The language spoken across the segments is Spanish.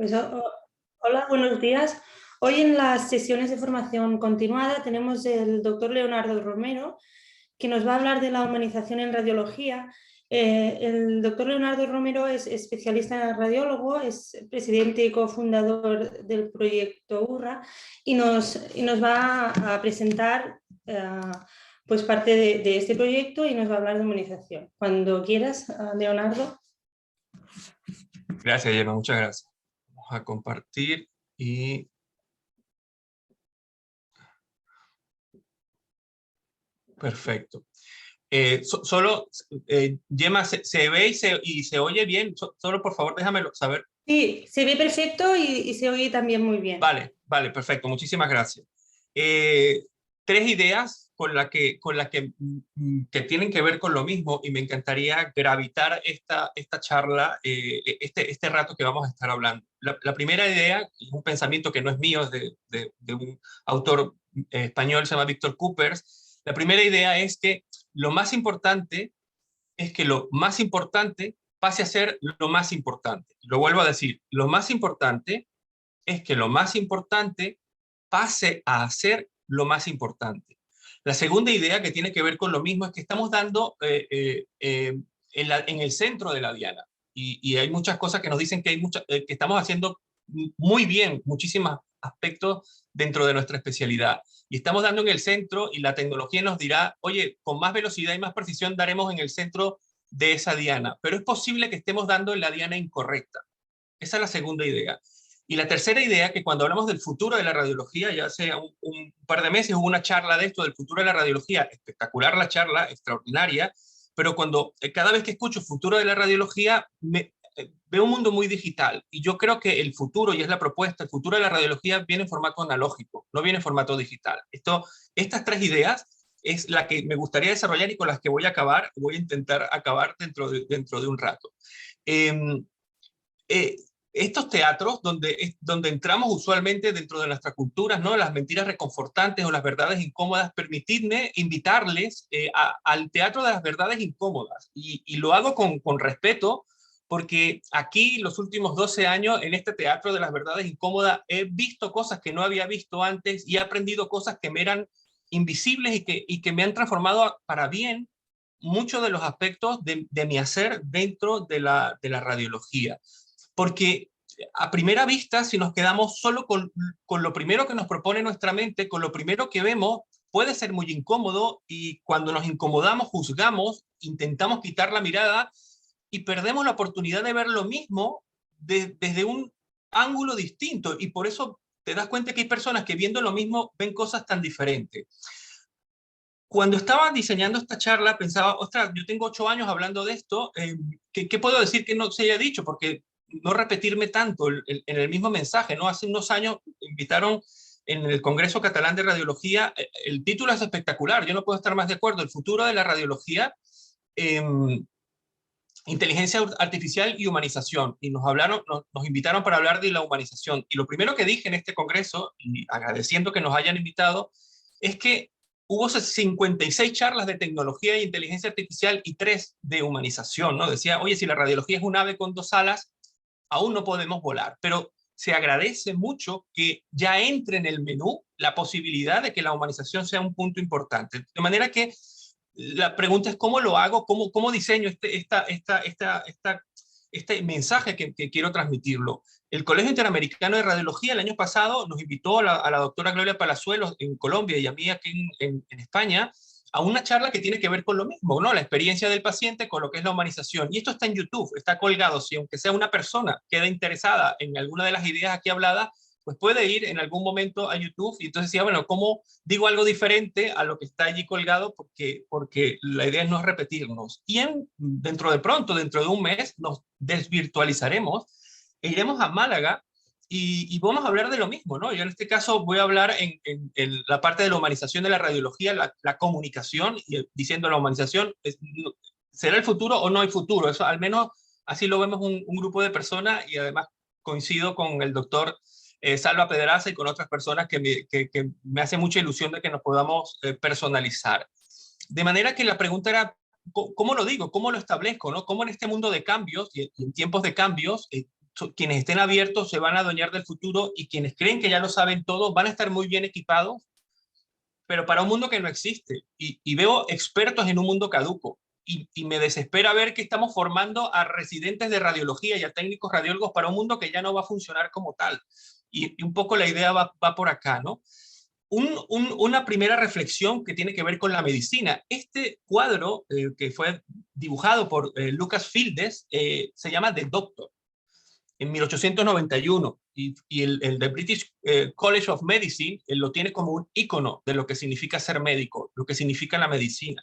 Pues, hola, buenos días. Hoy en las sesiones de formación continuada tenemos el doctor Leonardo Romero, que nos va a hablar de la humanización en radiología. El doctor Leonardo Romero es especialista en radiólogo, es presidente y cofundador del proyecto URRA y nos va a presentar pues parte de este proyecto y nos va a hablar de humanización. Cuando quieras, Leonardo. Gracias, Gemma, muchas gracias. Vamos a compartir y... Perfecto. Gemma, ¿se ve y se oye bien? Solo por favor déjamelo saber. Sí, se ve perfecto y se oye también muy bien. Vale, perfecto. Muchísimas gracias. Tres ideas que tienen que ver con lo mismo y me encantaría gravitar esta charla, este rato que vamos a estar hablando. La primera idea es un pensamiento que no es mío, es de un autor español, se llama Víctor Coopers. La primera idea es que lo más importante es que lo más importante pase a ser lo más importante. Lo vuelvo a decir, lo más importante es que lo más importante pase a ser lo más importante. La segunda idea que tiene que ver con lo mismo es que estamos dando en el centro de la diana y hay muchas cosas que nos dicen que estamos haciendo muy bien muchísimos aspectos dentro de nuestra especialidad y estamos dando en el centro y la tecnología nos dirá, oye, con más velocidad y más precisión daremos en el centro de esa diana, pero es posible que estemos dando en la diana incorrecta. Esa es la segunda idea. Y la tercera idea, que cuando hablamos del futuro de la radiología, ya hace un par de meses hubo una charla de esto, del futuro de la radiología, espectacular la charla, extraordinaria, pero cada vez que escucho futuro de la radiología, veo un mundo muy digital. Y yo creo que el futuro, y es la propuesta, el futuro de la radiología viene en formato analógico, no viene en formato digital. Estas tres ideas es la que me gustaría desarrollar y con las que voy a intentar acabar dentro de un rato. Estos teatros donde entramos usualmente dentro de nuestras culturas, ¿no? Las mentiras reconfortantes o las verdades incómodas, permitidme invitarles al teatro de las verdades incómodas. Y lo hago con respeto, porque aquí los últimos 12 años en este teatro de las verdades incómodas he visto cosas que no había visto antes y he aprendido cosas que me eran invisibles y que me han transformado para bien muchos de los aspectos de mi hacer dentro de la radiología. Porque a primera vista, si nos quedamos solo con lo primero que nos propone nuestra mente, con lo primero que vemos, puede ser muy incómodo y cuando nos incomodamos, juzgamos, intentamos quitar la mirada y perdemos la oportunidad de ver lo mismo desde un ángulo distinto. Y por eso te das cuenta que hay personas que viendo lo mismo ven cosas tan diferentes. Cuando estaba diseñando esta charla pensaba, ostras, yo tengo 8 años hablando de esto, ¿qué puedo decir que no se haya dicho? Porque no repetirme tanto en el mismo mensaje, ¿no? Hace unos años invitaron en el Congreso Catalán de Radiología, el título es espectacular, yo no puedo estar más de acuerdo, el futuro de la radiología, inteligencia artificial y humanización, y nos invitaron para hablar de la humanización, y lo primero que dije en este congreso, y agradeciendo que nos hayan invitado, es que hubo 56 charlas de tecnología e inteligencia artificial y 3 de humanización, ¿no? Decía, oye, si la radiología es un ave con 2 alas, aún no podemos volar, pero se agradece mucho que ya entre en el menú la posibilidad de que la humanización sea un punto importante. De manera que la pregunta es cómo lo hago, cómo diseño este mensaje que quiero transmitirlo. El Colegio Interamericano de Radiología el año pasado nos invitó a la doctora Gloria Palazuelos en Colombia y a mí aquí en España a una charla que tiene que ver con lo mismo, ¿no? La experiencia del paciente con lo que es la humanización. Y esto está en YouTube, está colgado. Si aunque sea una persona queda interesada en alguna de las ideas aquí habladas, pues puede ir en algún momento a YouTube y entonces decía, bueno, ¿cómo digo algo diferente a lo que está allí colgado? Porque la idea no es repetirnos. Y dentro de un mes, nos desvirtualizaremos e iremos a Málaga y vamos a hablar de lo mismo, ¿no? Yo en este caso voy a hablar en la parte de la humanización de la radiología, la comunicación, y diciendo la humanización, ¿será el futuro o no hay futuro? Eso al menos así lo vemos un grupo de personas y además coincido con el doctor Salva Pedraza y con otras personas que me hace mucha ilusión de que nos podamos personalizar. De manera que la pregunta era, ¿cómo lo digo? ¿Cómo lo establezco? ¿No? ¿Cómo en este mundo de cambios y en tiempos de cambios quienes estén abiertos se van a adueñar del futuro, y quienes creen que ya lo saben todo van a estar muy bien equipados, pero para un mundo que no existe. Y veo expertos en un mundo caduco. Y me desespera ver que estamos formando a residentes de radiología y a técnicos radiólogos para un mundo que ya no va a funcionar como tal. Y un poco la idea va por acá, ¿no? Una primera reflexión que tiene que ver con la medicina. Este cuadro que fue dibujado por Lucas Fieldes se llama The Doctor, en 1891, y el The British College of Medicine lo tiene como un ícono de lo que significa ser médico, lo que significa la medicina.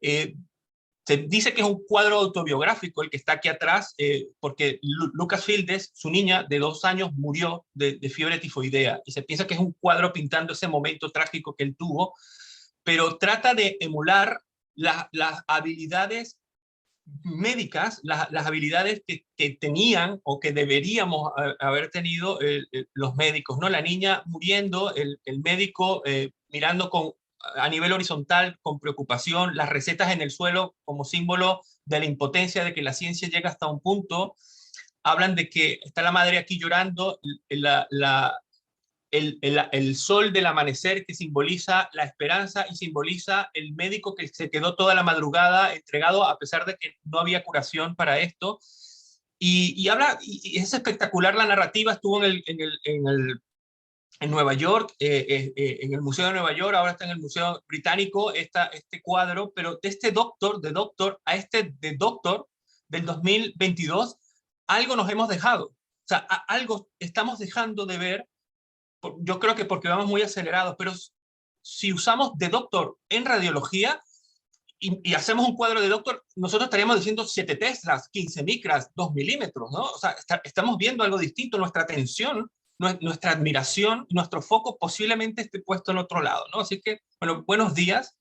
Se dice que es un cuadro autobiográfico el que está aquí atrás, porque Lucas Fieldes, su niña de 2 años, murió de fiebre tifoidea, y se piensa que es un cuadro pintando ese momento trágico que él tuvo, pero trata de emular las habilidades médicas, las habilidades que tenían o que deberíamos haber tenido los médicos, ¿no? La niña muriendo, el médico mirando a nivel horizontal con preocupación, las recetas en el suelo como símbolo de la impotencia de que la ciencia llega hasta un punto. Hablan de que está la madre aquí llorando, el sol del amanecer que simboliza la esperanza, y simboliza el médico que se quedó toda la madrugada entregado a pesar de que no había curación para esto. Y es espectacular la narrativa. Estuvo en Nueva York, en el Museo de Nueva York, ahora está en el Museo Británico este cuadro, pero de este doctor, de doctor, a este de doctor del 2022, algo nos hemos dejado. O sea, algo estamos dejando de ver. Yo creo que porque vamos muy acelerados, pero si usamos de doctor en radiología y hacemos un cuadro de doctor, nosotros estaríamos diciendo 7 teslas, 15 micras, 2 milímetros, ¿no? O sea, estamos viendo algo distinto. Nuestra atención, nuestra admiración, nuestro foco posiblemente esté puesto en otro lado, ¿no? Así que, bueno, buenos días.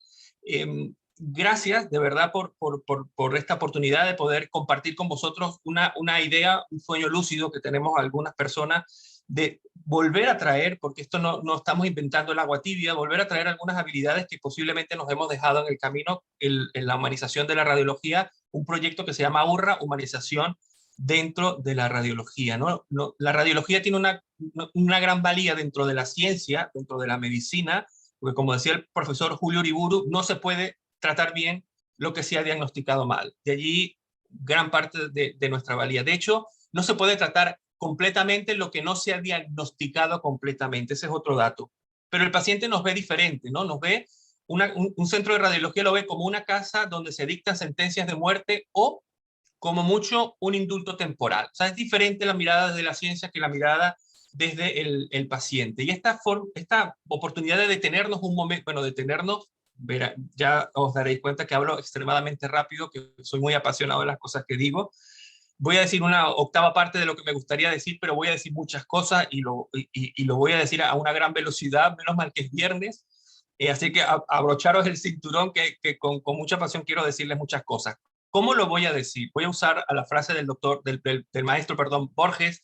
Gracias de verdad por esta oportunidad de poder compartir con vosotros una idea, un sueño lúcido que tenemos algunas personas, de volver a traer, porque esto no estamos inventando el agua tibia, volver a traer algunas habilidades que posiblemente nos hemos dejado en el camino en la humanización de la radiología, un proyecto que se llama URRA, Humanización dentro de la radiología, ¿no? La radiología tiene una gran valía dentro de la ciencia, dentro de la medicina, porque como decía el profesor Julio Uriburu, no se puede tratar bien lo que se ha diagnosticado mal. De allí gran parte de nuestra valía. De hecho, no se puede tratar completamente lo que no se ha diagnosticado completamente. Ese es otro dato. Pero el paciente nos ve diferente, ¿no? Nos ve, un centro de radiología lo ve como una casa donde se dictan sentencias de muerte, o como mucho un indulto temporal. O sea, es diferente la mirada de la ciencia que la mirada desde el paciente. Y esta oportunidad de detenernos un momento, bueno, detenernos, ya os daréis cuenta que hablo extremadamente rápido, que soy muy apasionado de las cosas que digo. Voy a decir una octava parte de lo que me gustaría decir, pero voy a decir muchas cosas y lo voy a decir a una gran velocidad. Menos mal que es viernes, así que abrocharos el cinturón, que con mucha pasión quiero decirles muchas cosas. ¿Cómo lo voy a decir? Voy a usar a la frase del maestro, perdón, Borges,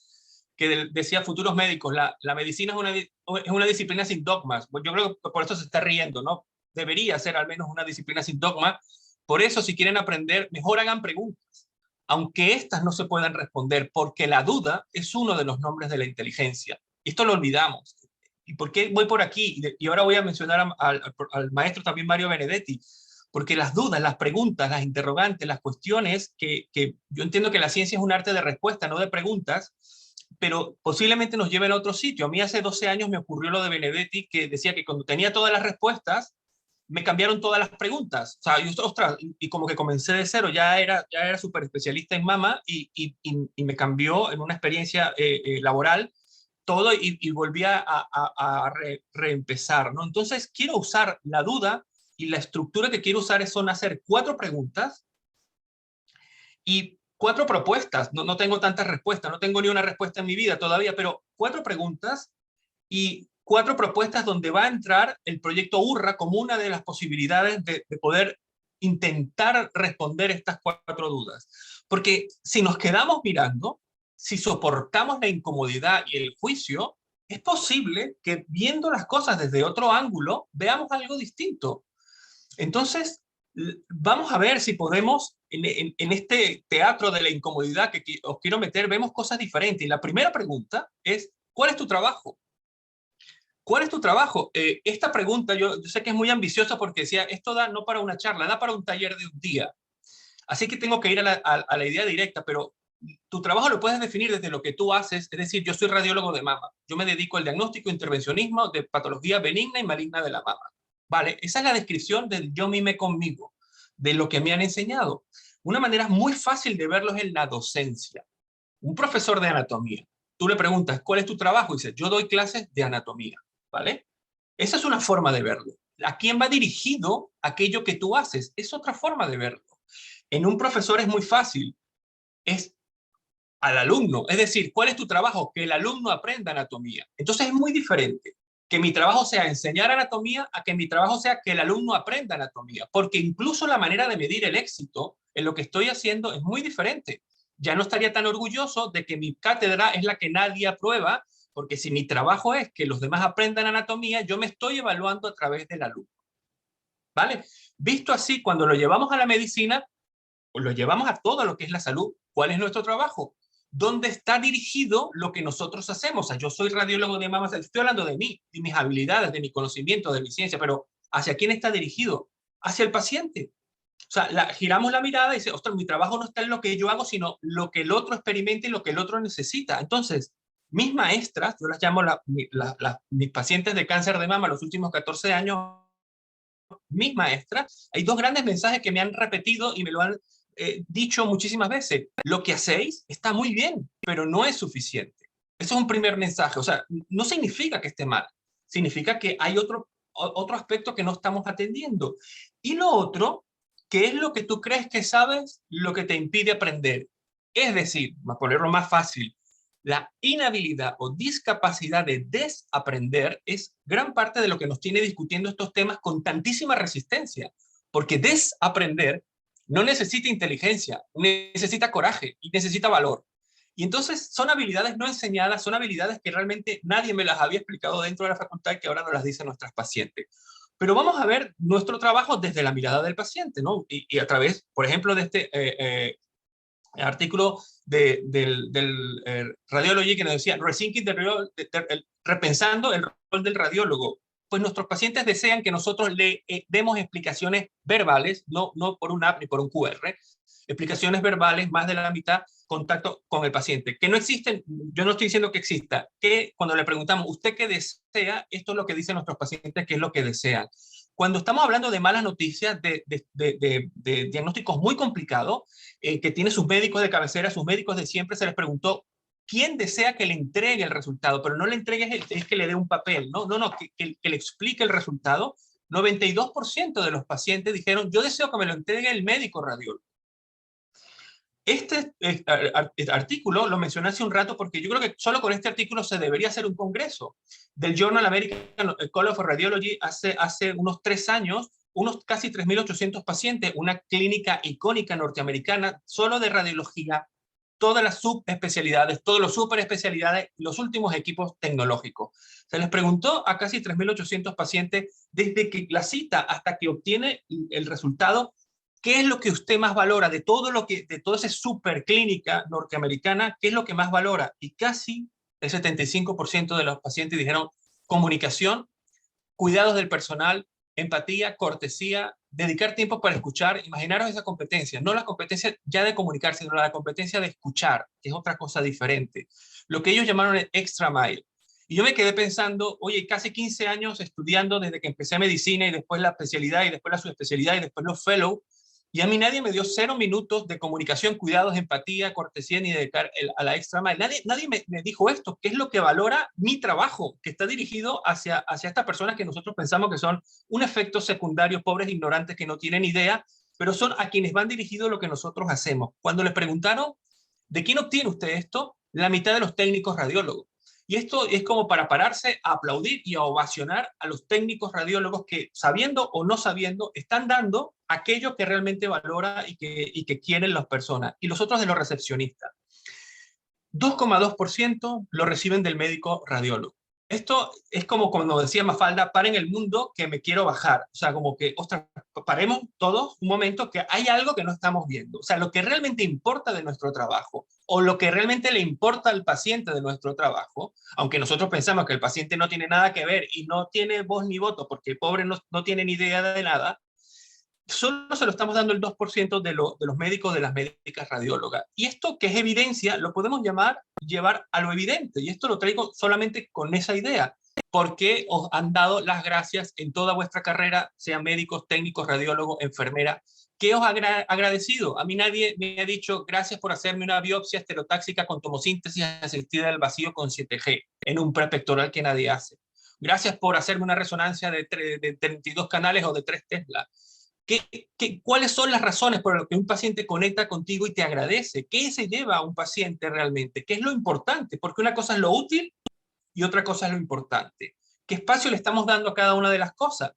que decía: futuros médicos, la medicina es una disciplina sin dogmas. Yo creo que por eso se está riendo, ¿no? Debería ser al menos una disciplina sin dogma. Por eso, si quieren aprender, mejor hagan preguntas, aunque estas no se puedan responder, porque la duda es uno de los nombres de la inteligencia. Y esto lo olvidamos. ¿Y por qué voy por aquí? Y ahora voy a mencionar al maestro también Mario Benedetti, porque las dudas, las preguntas, las interrogantes, las cuestiones, que yo entiendo que la ciencia es un arte de respuesta, no de preguntas, pero posiblemente nos lleven a otro sitio. A mí hace 12 años me ocurrió lo de Benedetti, que decía que cuando tenía todas las respuestas, me cambiaron todas las preguntas. O sea, ostras, y como que comencé de cero, ya era súper especialista en mama, y me cambió en una experiencia laboral todo, y volví a reempezar, ¿no? Entonces quiero usar la duda, y la estructura que quiero usar son hacer 4 preguntas y 4 propuestas. No tengo tantas respuestas, no tengo ni una respuesta en mi vida todavía, pero 4 preguntas y 4 propuestas donde va a entrar el proyecto URRA como una de las posibilidades de poder intentar responder estas 4 dudas. Porque si nos quedamos mirando, si soportamos la incomodidad y el juicio, es posible que viendo las cosas desde otro ángulo veamos algo distinto. Entonces, Vamos a ver si podemos, en este teatro de la incomodidad que os quiero meter, vemos cosas diferentes. Y la primera pregunta es, ¿cuál es tu trabajo? ¿Cuál es tu trabajo? Esta pregunta yo sé que es muy ambiciosa porque decía, esto da no para una charla, da para un taller de un día. Así que tengo que ir a la idea directa, pero tu trabajo lo puedes definir desde lo que tú haces, es decir, yo soy radiólogo de mama, yo me dedico al diagnóstico e intervencionismo de patología benigna y maligna de la mama. Vale, esa es la descripción del yo mime conmigo, de lo que me han enseñado. Una manera muy fácil de verlo es en la docencia. Un profesor de anatomía, tú le preguntas, ¿cuál es tu trabajo? Y dice, yo doy clases de anatomía, ¿vale? Esa es una forma de verlo. ¿A quién va dirigido aquello que tú haces? Es otra forma de verlo. En un profesor es muy fácil, es al alumno, es decir, ¿cuál es tu trabajo? Que el alumno aprenda anatomía. Entonces es muy diferente que mi trabajo sea enseñar anatomía a que mi trabajo sea que el alumno aprenda anatomía, porque incluso la manera de medir el éxito en lo que estoy haciendo es muy diferente. Ya no estaría tan orgulloso de que mi cátedra es la que nadie aprueba, porque si mi trabajo es que los demás aprendan anatomía, yo me estoy evaluando a través del alumno. ¿Vale? Visto así, cuando lo llevamos a la medicina, pues lo llevamos a todo lo que es la salud. ¿Cuál es nuestro trabajo? ¿Dónde está dirigido lo que nosotros hacemos? O sea, yo soy radiólogo de mama, estoy hablando de mí, de mis habilidades, de mi conocimiento, de mi ciencia, pero ¿hacia quién está dirigido? Hacia el paciente. O sea, giramos la mirada y dice, ostras, mi trabajo no está en lo que yo hago, sino lo que el otro experimenta y lo que el otro necesita. Entonces, mis maestras, yo las llamo mis pacientes de cáncer de mama los últimos 14 años, mis maestras, hay dos grandes mensajes que me han repetido y me lo han dicho muchísimas veces. Lo que hacéis está muy bien, pero no es suficiente. Eso es un primer mensaje. O sea, no significa que esté mal. Significa que hay otro aspecto que no estamos atendiendo. Y lo otro, que es lo que tú crees que sabes, lo que te impide aprender. Es decir, para ponerlo más fácil, la inhabilidad o discapacidad de desaprender es gran parte de lo que nos tiene discutiendo estos temas con tantísima resistencia, porque desaprender no necesita inteligencia, necesita coraje y necesita valor. Y entonces son habilidades no enseñadas, son habilidades que realmente nadie me las había explicado dentro de la facultad y que ahora nos las dicen nuestras pacientes. Pero vamos a ver nuestro trabajo desde la mirada del paciente, ¿no? Y a través, por ejemplo, de este artículo del Radiology que nos decía repensando el rol del radiólogo. Pues nuestros pacientes desean que nosotros le demos explicaciones verbales, no por una app ni por un QR, explicaciones verbales, más de la mitad contacto con el paciente. Que no existen, yo no estoy diciendo que exista, que cuando le preguntamos, ¿usted qué desea? Esto es lo que dicen nuestros pacientes, que es lo que desean. Cuando estamos hablando de malas noticias, de diagnósticos muy complicados, que tiene sus médicos de cabecera, sus médicos de siempre, se les preguntó, ¿quién desea que le entregue el resultado? Pero no le entregue es que le dé un papel, no, que le explique el resultado. 92% de los pacientes dijeron, yo deseo que me lo entregue el médico radiólogo. Este artículo lo mencioné hace un rato porque yo creo que solo con este artículo se debería hacer un congreso del Journal American College of Radiology hace unos 3 años, unos casi 3.800 pacientes, una clínica icónica norteamericana solo de radiología, todas las subespecialidades, todos los superespecialidades, los últimos equipos tecnológicos. Se les preguntó a casi 3.800 pacientes desde que la cita hasta que obtiene el resultado, ¿qué es lo que usted más valora de toda esa superclínica norteamericana? ¿Qué es lo que más valora? Y casi el 75% de los pacientes dijeron comunicación, cuidados del personal, empatía, cortesía, dedicar tiempo para escuchar. Imaginaros esa competencia, no la competencia ya de comunicar, sino la competencia de escuchar, que es otra cosa diferente. Lo que ellos llamaron el extra mile. Y yo me quedé pensando, oye, casi 15 años estudiando desde que empecé medicina y después la especialidad y después la subespecialidad y después los fellows, y a mí nadie me dio 0 minutos de comunicación, cuidados, empatía, cortesía, ni dedicar a la extra mile. Nadie me dijo esto, qué es lo que valora mi trabajo, que está dirigido hacia estas personas que nosotros pensamos que son un efecto secundario, pobres ignorantes que no tienen idea, pero son a quienes van dirigido lo que nosotros hacemos. Cuando les preguntaron, ¿de quién obtiene usted esto? La mitad de los técnicos radiólogos. Y esto es como para pararse a aplaudir y a ovacionar a los técnicos radiólogos que, sabiendo o no sabiendo, están dando aquello que realmente valora y que quieren las personas. Y los otros de los recepcionistas. 2,2% lo reciben del médico radiólogo. esto es como cuando decía Mafalda, paren el mundo que me quiero bajar. O sea, como que, ostras, paremos todos un momento que hay algo que no estamos viendo. O sea, lo que realmente importa de nuestro trabajo o lo que realmente le importa al paciente de nuestro trabajo, aunque nosotros pensamos que el paciente no tiene nada que ver y no tiene voz ni voto porque el pobre no tiene ni idea de nada, solo se lo estamos dando el 2% de los médicos, de las médicas radiólogas. Y esto que es evidencia, lo podemos llevar a lo evidente. Y esto lo traigo solamente con esa idea, porque os han dado las gracias en toda vuestra carrera, sean médicos, técnicos, radiólogos, enfermeras. ¿Qué os ha agradecido? A mí nadie me ha dicho gracias por hacerme una biopsia estereotáxica con tomosíntesis asistida del vacío con 7G en un prepectoral que nadie hace. Gracias por hacerme una resonancia de 32 canales o de 3 Tesla. ¿Cuáles son las razones por las que un paciente conecta contigo y te agradece? ¿Qué se lleva a un paciente realmente? ¿Qué es lo importante? Porque una cosa es lo útil y otra cosa es lo importante. ¿Qué espacio le estamos dando a cada una de las cosas?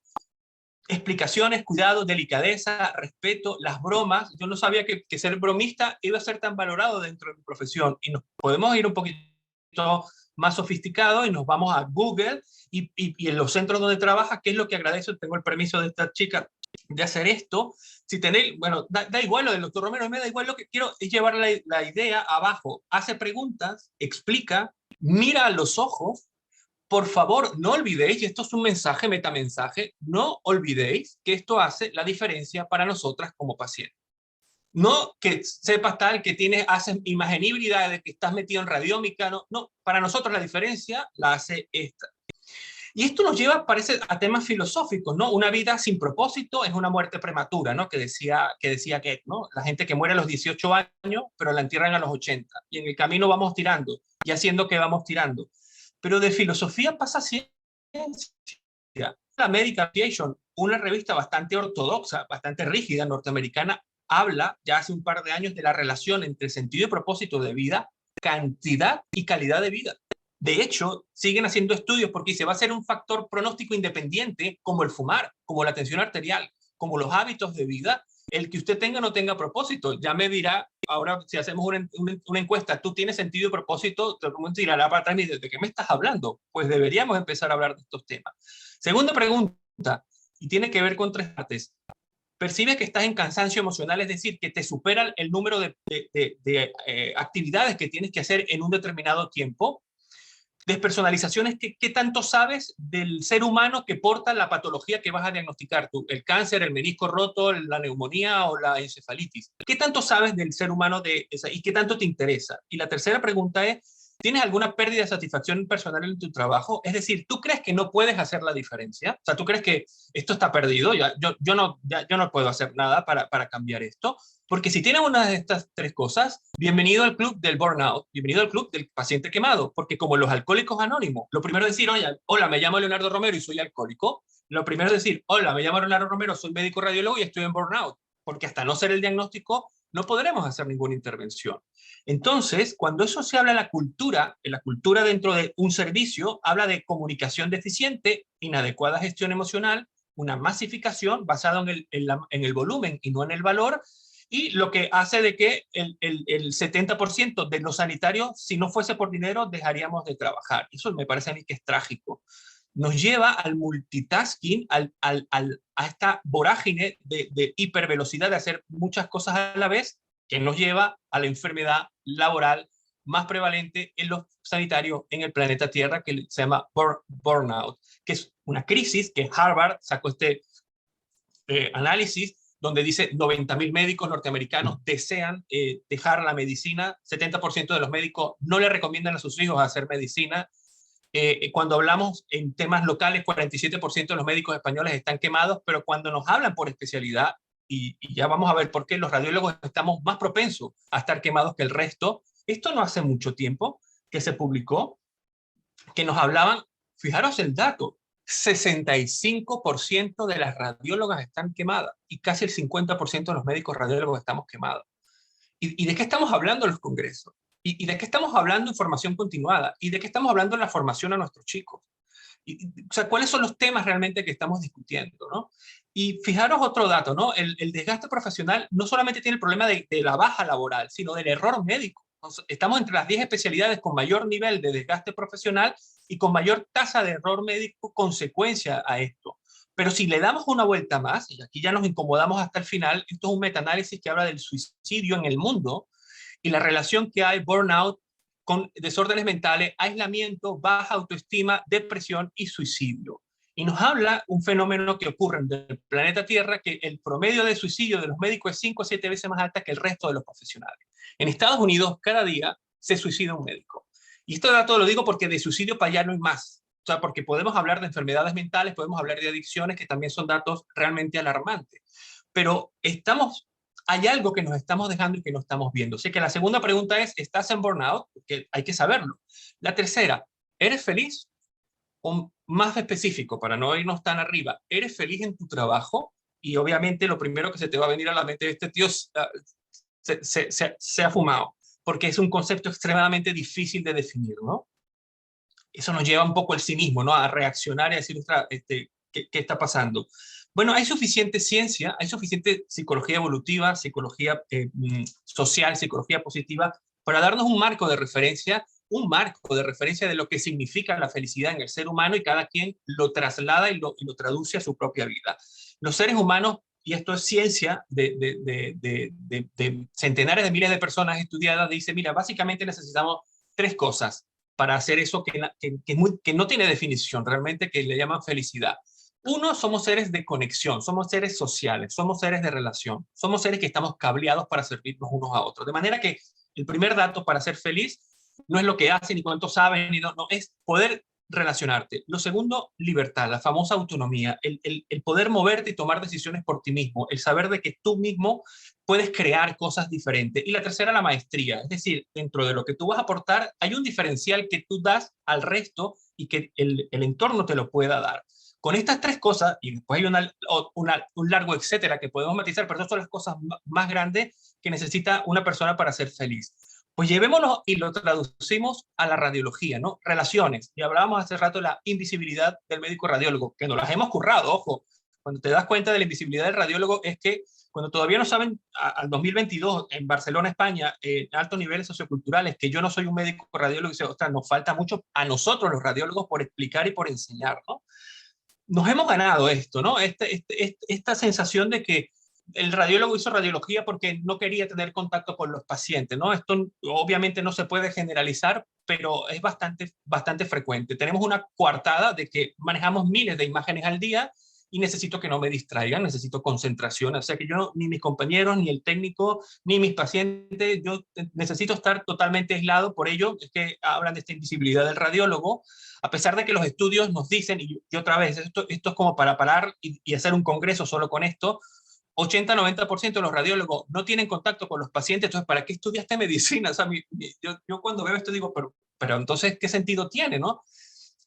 Explicaciones, cuidado, delicadeza, respeto, las bromas. Yo no sabía que ser bromista iba a ser tan valorado dentro de mi profesión y nos podemos ir un poquito más sofisticado y nos vamos a Google y en los centros donde trabaja, ¿qué es lo que agradezco? Tengo el permiso de esta chica de hacer esto. Si tenéis, bueno, da igual lo del doctor Romero, me da igual, lo que quiero es llevar la idea abajo. Hace preguntas, explica, mira a los ojos. Por favor, no olvidéis, y esto es un mensaje, metamensaje, no olvidéis que esto hace la diferencia para nosotras como pacientes. No que sepas tal que haces imagen híbrida de que estás metido en radiómica, no, para nosotros la diferencia la hace esta. Y esto nos lleva, parece, a temas filosóficos, ¿no? Una vida sin propósito es una muerte prematura, ¿no? Que decía Goethe, ¿no? La gente que muere a los 18 años, pero la entierran a los 80. Y en el camino vamos tirando, y haciendo que vamos tirando. Pero de filosofía pasa ciencia. La American Association, una revista bastante ortodoxa, bastante rígida, norteamericana, habla ya hace un par de años de la relación entre sentido y propósito de vida, cantidad y calidad de vida. De hecho, siguen haciendo estudios porque se va a ser un factor pronóstico independiente como el fumar, como la tensión arterial, como los hábitos de vida, el que usted tenga o no tenga propósito. Ya me dirá, ahora si hacemos una encuesta, ¿tú tienes sentido y propósito? Todo el mundo tirará para atrás y ¿de qué me estás hablando? Pues deberíamos empezar a hablar de estos temas. Segunda pregunta, y tiene que ver con 3 partes. Percibes que estás en cansancio emocional, es decir, que te supera el número de actividades que tienes que hacer en un determinado tiempo. Despersonalizaciones, ¿qué tanto sabes del ser humano que porta la patología que vas a diagnosticar tú? El cáncer, el menisco roto, la neumonía o la encefalitis. ¿Qué tanto sabes del ser humano y qué tanto te interesa? Y la tercera pregunta es, ¿tienes alguna pérdida de satisfacción personal en tu trabajo? Es decir, ¿tú crees que no puedes hacer la diferencia? O sea, ¿tú crees que esto está perdido? Yo no puedo hacer nada para cambiar esto. Porque si tienes una de estas 3 cosas, bienvenido al club del burnout, bienvenido al club del paciente quemado, porque como los alcohólicos anónimos, lo primero es decir, oye, hola, me llamo Leonardo Romero y soy alcohólico. Lo primero es decir, hola, me llamo Leonardo Romero, soy médico radiólogo y estoy en burnout, porque hasta no ser el diagnóstico no podremos hacer ninguna intervención. Entonces, cuando eso se habla en la cultura dentro de un servicio, habla de comunicación deficiente, inadecuada gestión emocional, una masificación basada en el volumen y no en el valor, y lo que hace de que el 70% de los sanitarios, si no fuese por dinero, dejaríamos de trabajar. Eso me parece a mí que es trágico. Nos lleva al multitasking, a esta vorágine de hipervelocidad, de hacer muchas cosas a la vez, que nos lleva a la enfermedad laboral más prevalente en los sanitarios en el planeta Tierra, que se llama burnout, que es una crisis que Harvard sacó este análisis donde dice 90.000 médicos norteamericanos desean dejar la medicina, 70% de los médicos no le recomiendan a sus hijos hacer medicina. Cuando hablamos en temas locales, 47% de los médicos españoles están quemados, pero cuando nos hablan por especialidad, y ya vamos a ver por qué los radiólogos estamos más propensos a estar quemados que el resto, esto no hace mucho tiempo que se publicó, que nos hablaban, fijaros el dato, 65% de las radiólogas están quemadas y casi el 50% de los médicos radiólogos estamos quemados. ¿Y de qué estamos hablando en los congresos? ¿Y de qué estamos hablando en formación continuada? ¿Y de qué estamos hablando en la formación a nuestros chicos? O sea, ¿cuáles son los temas realmente que estamos discutiendo, ¿no? Y fijaros otro dato, ¿no? El desgaste profesional no solamente tiene el problema de la baja laboral, sino del error médico. estamos entre las 10 especialidades con mayor nivel de desgaste profesional y con mayor tasa de error médico consecuencia a esto. Pero si le damos una vuelta más, y aquí ya nos incomodamos hasta el final, esto es un metaanálisis que habla del suicidio en el mundo y la relación que hay burnout con desórdenes mentales, aislamiento, baja autoestima, depresión y suicidio. Y nos habla un fenómeno que ocurre en el planeta Tierra, que el promedio de suicidio de los médicos es 5 o 7 veces más alta que el resto de los profesionales. En Estados Unidos, cada día se suicida un médico. Y esto dato lo digo porque de suicidio para allá no hay más. O sea, porque podemos hablar de enfermedades mentales, podemos hablar de adicciones, que también son datos realmente alarmantes. Pero hay algo que nos estamos dejando y que no estamos viendo. Así que la segunda pregunta es, ¿estás en burnout? Porque hay que saberlo. La tercera, ¿eres feliz? O más específico, para no irnos tan arriba, ¿eres feliz en tu trabajo? Y obviamente lo primero que se te va a venir a la mente es, este tío se ha fumado, porque es un concepto extremadamente difícil de definir, ¿no? Eso nos lleva un poco al cinismo, ¿no? A reaccionar y a decir, ¿qué está pasando? Bueno, hay suficiente ciencia, hay suficiente psicología evolutiva, psicología social, psicología positiva, para darnos un marco de referencia de lo que significa la felicidad en el ser humano y cada quien lo traslada y lo traduce a su propia vida. Los seres humanos, y esto es ciencia de centenares de miles de personas estudiadas, dice, mira, básicamente necesitamos 3 cosas para hacer eso que no tiene definición realmente, que le llaman felicidad. Uno, somos seres de conexión, somos seres sociales, somos seres de relación, somos seres que estamos cableados para servirnos unos a otros. De manera que el primer dato para ser feliz no es lo que hacen ni cuánto saben, no, es poder relacionarte. Lo segundo, libertad, la famosa autonomía, el poder moverte y tomar decisiones por ti mismo, el saber de que tú mismo puedes crear cosas diferentes. Y la tercera, la maestría, es decir, dentro de lo que tú vas a aportar, hay un diferencial que tú das al resto y que el entorno te lo pueda dar. Con estas 3 cosas, y después hay un largo etcétera que podemos matizar, pero estas son las cosas más grandes que necesita una persona para ser feliz. Pues llevémoslo y lo traducimos a la radiología, ¿no? Relaciones. Y hablábamos hace rato de la invisibilidad del médico radiólogo, que nos las hemos currado, ojo. Cuando te das cuenta de la invisibilidad del radiólogo es que cuando todavía no saben, al 2022, en Barcelona, España, en altos niveles socioculturales, que yo no soy un médico radiólogo, y dice, ostras, nos falta mucho a nosotros los radiólogos por explicar y por enseñar, ¿no? Nos hemos ganado esto, ¿no? Esta sensación de que el radiólogo hizo radiología porque no quería tener contacto con los pacientes, ¿no? Esto obviamente no se puede generalizar, pero es bastante frecuente. Tenemos una coartada de que manejamos miles de imágenes al día y necesito que no me distraigan, necesito concentración. O sea que yo, ni mis compañeros, ni el técnico, ni mis pacientes, yo necesito estar totalmente aislado. Por ello es que hablan de esta invisibilidad del radiólogo, a pesar de que los estudios nos dicen, y otra vez, esto es como para parar y hacer un congreso solo con esto, 80-90% de los radiólogos no tienen contacto con los pacientes, entonces, ¿para qué estudiaste medicina? O sea, yo cuando veo esto digo, pero entonces, ¿qué sentido tiene, no?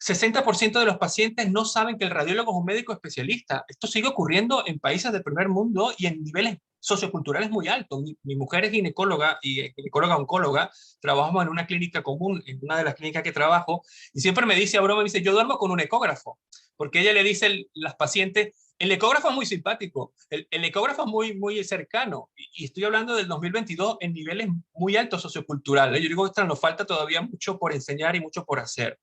60% de los pacientes no saben que el radiólogo es un médico especialista. Esto sigue ocurriendo en países del primer mundo y en niveles socioculturales muy altos. Mi mujer es ginecóloga y ginecóloga oncóloga, trabajamos en una clínica común, en una de las clínicas que trabajo, y siempre me dice a broma, me dice, yo duermo con un ecógrafo, porque ella le dice a las pacientes, el ecógrafo es muy simpático, el ecógrafo es muy cercano, y estoy hablando del 2022 en niveles muy altos socioculturales. Yo digo, nos falta todavía mucho por enseñar y mucho por hacer.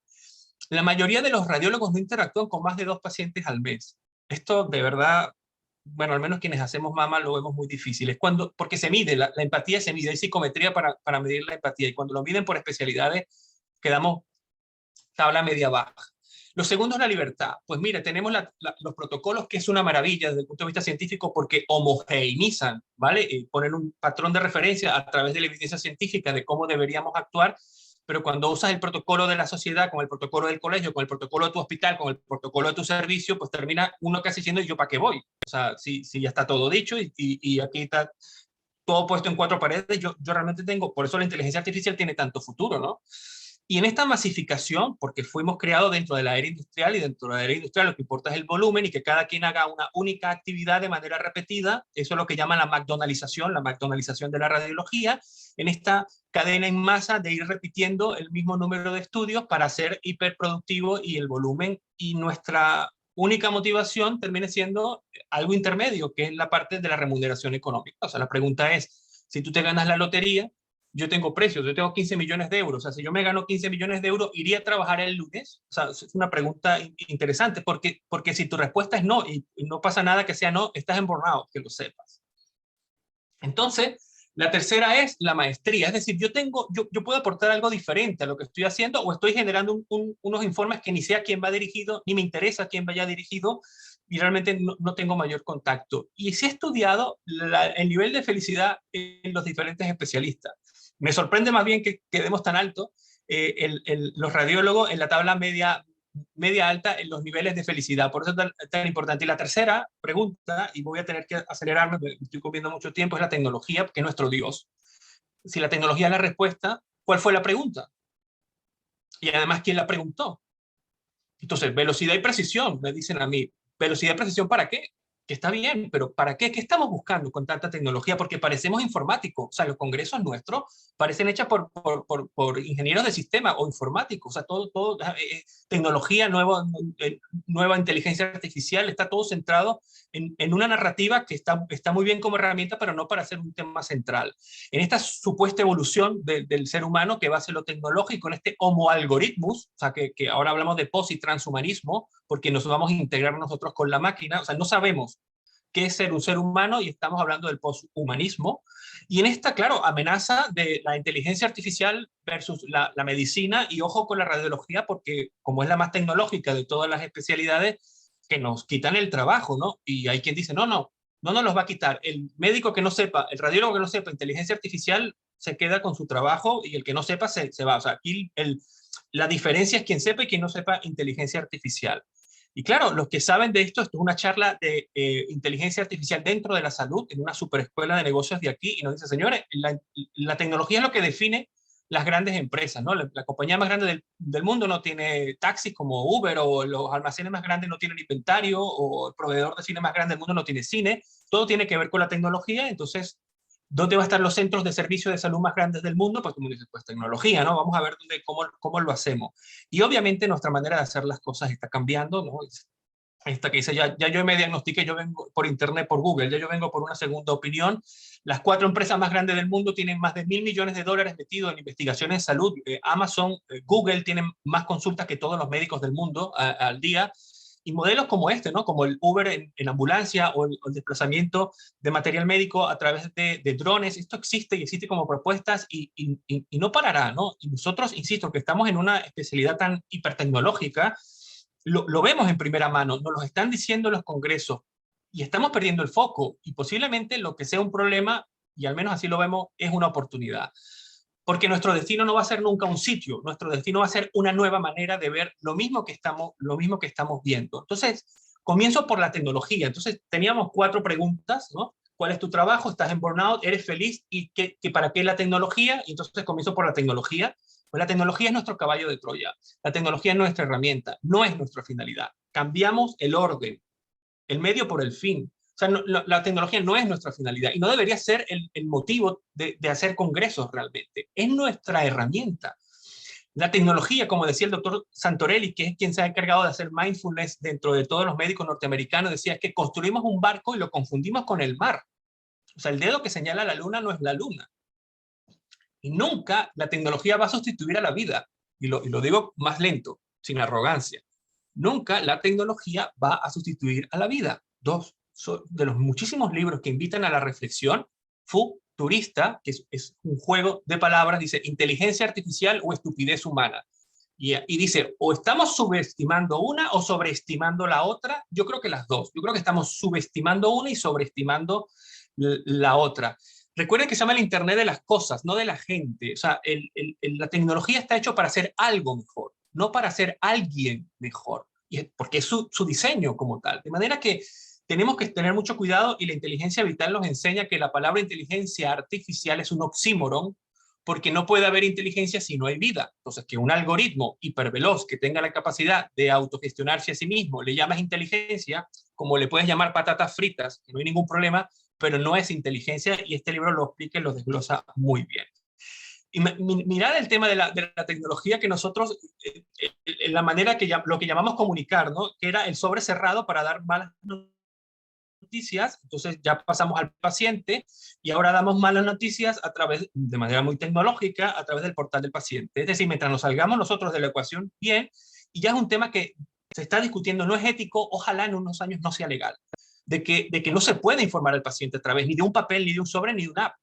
La mayoría de los radiólogos no interactúan con más de 2 pacientes al mes. Esto de verdad, bueno, al menos quienes hacemos mama lo vemos muy difícil. Es porque se mide, la empatía se mide, hay psicometría para medir la empatía, y cuando lo miden por especialidades quedamos tabla media baja. Lo segundo es la libertad. Pues mira, tenemos los protocolos, que es una maravilla desde el punto de vista científico porque homogeneizan, ¿vale? Ponen un patrón de referencia a través de la evidencia científica de cómo deberíamos actuar, pero cuando usas el protocolo de la sociedad, con el protocolo del colegio, con el protocolo de tu hospital, con el protocolo de tu servicio, pues termina uno casi diciendo, ¿yo para qué voy? O sea, si ya está todo dicho y aquí está todo puesto en 4 paredes, yo realmente tengo, por eso la inteligencia artificial tiene tanto futuro, ¿no? Y en esta masificación, porque fuimos creados dentro de la era industrial, y dentro de la era industrial lo que importa es el volumen y que cada quien haga una única actividad de manera repetida, eso es lo que llaman la McDonaldización de la radiología, en esta cadena en masa de ir repitiendo el mismo número de estudios para ser hiperproductivo y el volumen, y nuestra única motivación termina siendo algo intermedio, que es la parte de la remuneración económica. O sea, la pregunta es, si tú te ganas la lotería, yo tengo precios, yo tengo 15 millones de euros. O sea, si yo me gano 15 millones de euros, ¿iría a trabajar el lunes? O sea, es una pregunta interesante, porque si tu respuesta es no, y no pasa nada que sea no, estás en burnout, que lo sepas. Entonces, la tercera es la maestría. Es decir, yo puedo aportar algo diferente a lo que estoy haciendo, o estoy generando unos informes que ni sé a quién va dirigido, ni me interesa a quién vaya dirigido, y realmente no tengo mayor contacto. Y sí he estudiado el nivel de felicidad en los diferentes especialistas. Me sorprende más bien que quedemos tan alto los radiólogos en la tabla media alta en los niveles de felicidad. Por eso es tan importante. Y la tercera pregunta, y voy a tener que acelerarme, porque estoy comiendo mucho tiempo, es la tecnología, que es nuestro Dios. Si la tecnología es la respuesta, ¿cuál fue la pregunta? Y además, ¿quién la preguntó? Entonces, velocidad y precisión, me dicen a mí. ¿Velocidad y precisión para qué? Que está bien, pero ¿para qué? ¿Qué estamos buscando con tanta tecnología? Porque parecemos informáticos. O sea, los congresos nuestros parecen hechos por ingenieros de sistema o informáticos. O sea, todo tecnología, nueva inteligencia artificial, está todo centrado en una narrativa que está muy bien como herramienta, pero no para ser un tema central. En esta supuesta evolución del ser humano que va hacia lo tecnológico, en este homo algorithmus, o sea, que ahora hablamos de post y transhumanismo, porque nos vamos a integrar nosotros con la máquina, o sea, no sabemos qué es ser un ser humano y estamos hablando del posthumanismo. Y en esta, claro, amenaza de la inteligencia artificial versus la medicina, y ojo con la radiología, porque como es la más tecnológica de todas las especialidades, que nos quitan el trabajo, ¿no? Y hay quien dice, no nos los va a quitar. El médico que no sepa, el radiólogo que no sepa inteligencia artificial se queda con su trabajo, y el que no sepa se va. O sea, aquí la diferencia es quien sepa y quien no sepa inteligencia artificial. Y claro, los que saben de esto es una charla de inteligencia artificial dentro de la salud, en una superescuela de negocios de aquí, y nos dice, señores, la tecnología es lo que define las grandes empresas, ¿no? La compañía más grande del mundo no tiene taxis como Uber, o los almacenes más grandes no tienen inventario, o el proveedor de cine más grande del mundo no tiene cine. Todo tiene que ver con la tecnología. Entonces, ¿dónde van a estar los centros de servicio de salud más grandes del mundo? Pues como dices, pues tecnología, ¿no? Vamos a ver cómo lo hacemos. Y obviamente nuestra manera de hacer las cosas está cambiando, ¿no? Esta que dice, ya yo me diagnostiqué, yo vengo por internet, por Google, ya yo vengo por una segunda opinión. Las 4 empresas más grandes del mundo tienen más de $1.000 millones metidos en investigaciones de salud. Amazon, Google tienen más consultas que todos los médicos del mundo al día. Y modelos como este, ¿no? Como el Uber en ambulancia, o el desplazamiento de material médico a través de drones. Esto existe y existe como propuestas, y no parará, ¿no? Y nosotros, insisto, que estamos en una especialidad tan hipertecnológica, lo vemos en primera mano, nos lo están diciendo los congresos, y estamos perdiendo el foco, y posiblemente lo que sea un problema, y al menos así lo vemos, es una oportunidad. Porque nuestro destino no va a ser nunca un sitio, nuestro destino va a ser una nueva manera de ver lo mismo que estamos viendo. Entonces, comienzo por la tecnología. Entonces, teníamos 4 preguntas, ¿no? ¿Cuál es tu trabajo? ¿Estás en burnout? ¿Eres feliz? ¿Y para qué la tecnología? Y entonces comienzo por la tecnología. Pues la tecnología es nuestro caballo de Troya. La tecnología es nuestra herramienta, no es nuestra finalidad. Cambiamos el orden, el medio por el fin. O sea, la tecnología no es nuestra finalidad, y no debería ser el motivo de hacer congresos realmente. Es nuestra herramienta. La tecnología, como decía el doctor Santorelli, que es quien se ha encargado de hacer mindfulness dentro de todos los médicos norteamericanos, decía que construimos un barco y lo confundimos con el mar. O sea, el dedo que señala la luna no es la luna. Y nunca la tecnología va a sustituir a la vida. Y lo digo más lento, sin arrogancia. Nunca la tecnología va a sustituir a la vida. 2 de los muchísimos libros que invitan a la reflexión, Futurista, que es un juego de palabras, dice inteligencia artificial o estupidez humana. Y dice, o estamos subestimando una o sobreestimando la otra. Yo creo que las dos. Yo creo que estamos subestimando una y sobreestimando la otra. Recuerden que se llama el Internet de las cosas, no de la gente. O sea, la tecnología está hecho para hacer algo mejor, no para ser alguien mejor, porque es su diseño como tal. De manera que tenemos que tener mucho cuidado, y la inteligencia vital nos enseña que la palabra inteligencia artificial es un oxímoron, porque no puede haber inteligencia si no hay vida. Entonces, que un algoritmo hiperveloz que tenga la capacidad de autogestionarse a sí mismo le llamas inteligencia, como le puedes llamar patatas fritas, que no hay ningún problema, pero no es inteligencia, y este libro lo explica y lo desglosa muy bien. Y mirad el tema de la tecnología, que nosotros, la manera lo que llamamos comunicar, ¿no? Que era el sobre cerrado para dar malas noticias, entonces ya pasamos al paciente y ahora damos malas noticias a través, de manera muy tecnológica, a través del portal del paciente. Es decir, mientras nos salgamos nosotros de la ecuación, bien, y ya es un tema que se está discutiendo, no es ético, ojalá en unos años no sea legal, de que no se puede informar al paciente a través ni de un papel, ni de un sobre, ni de una app.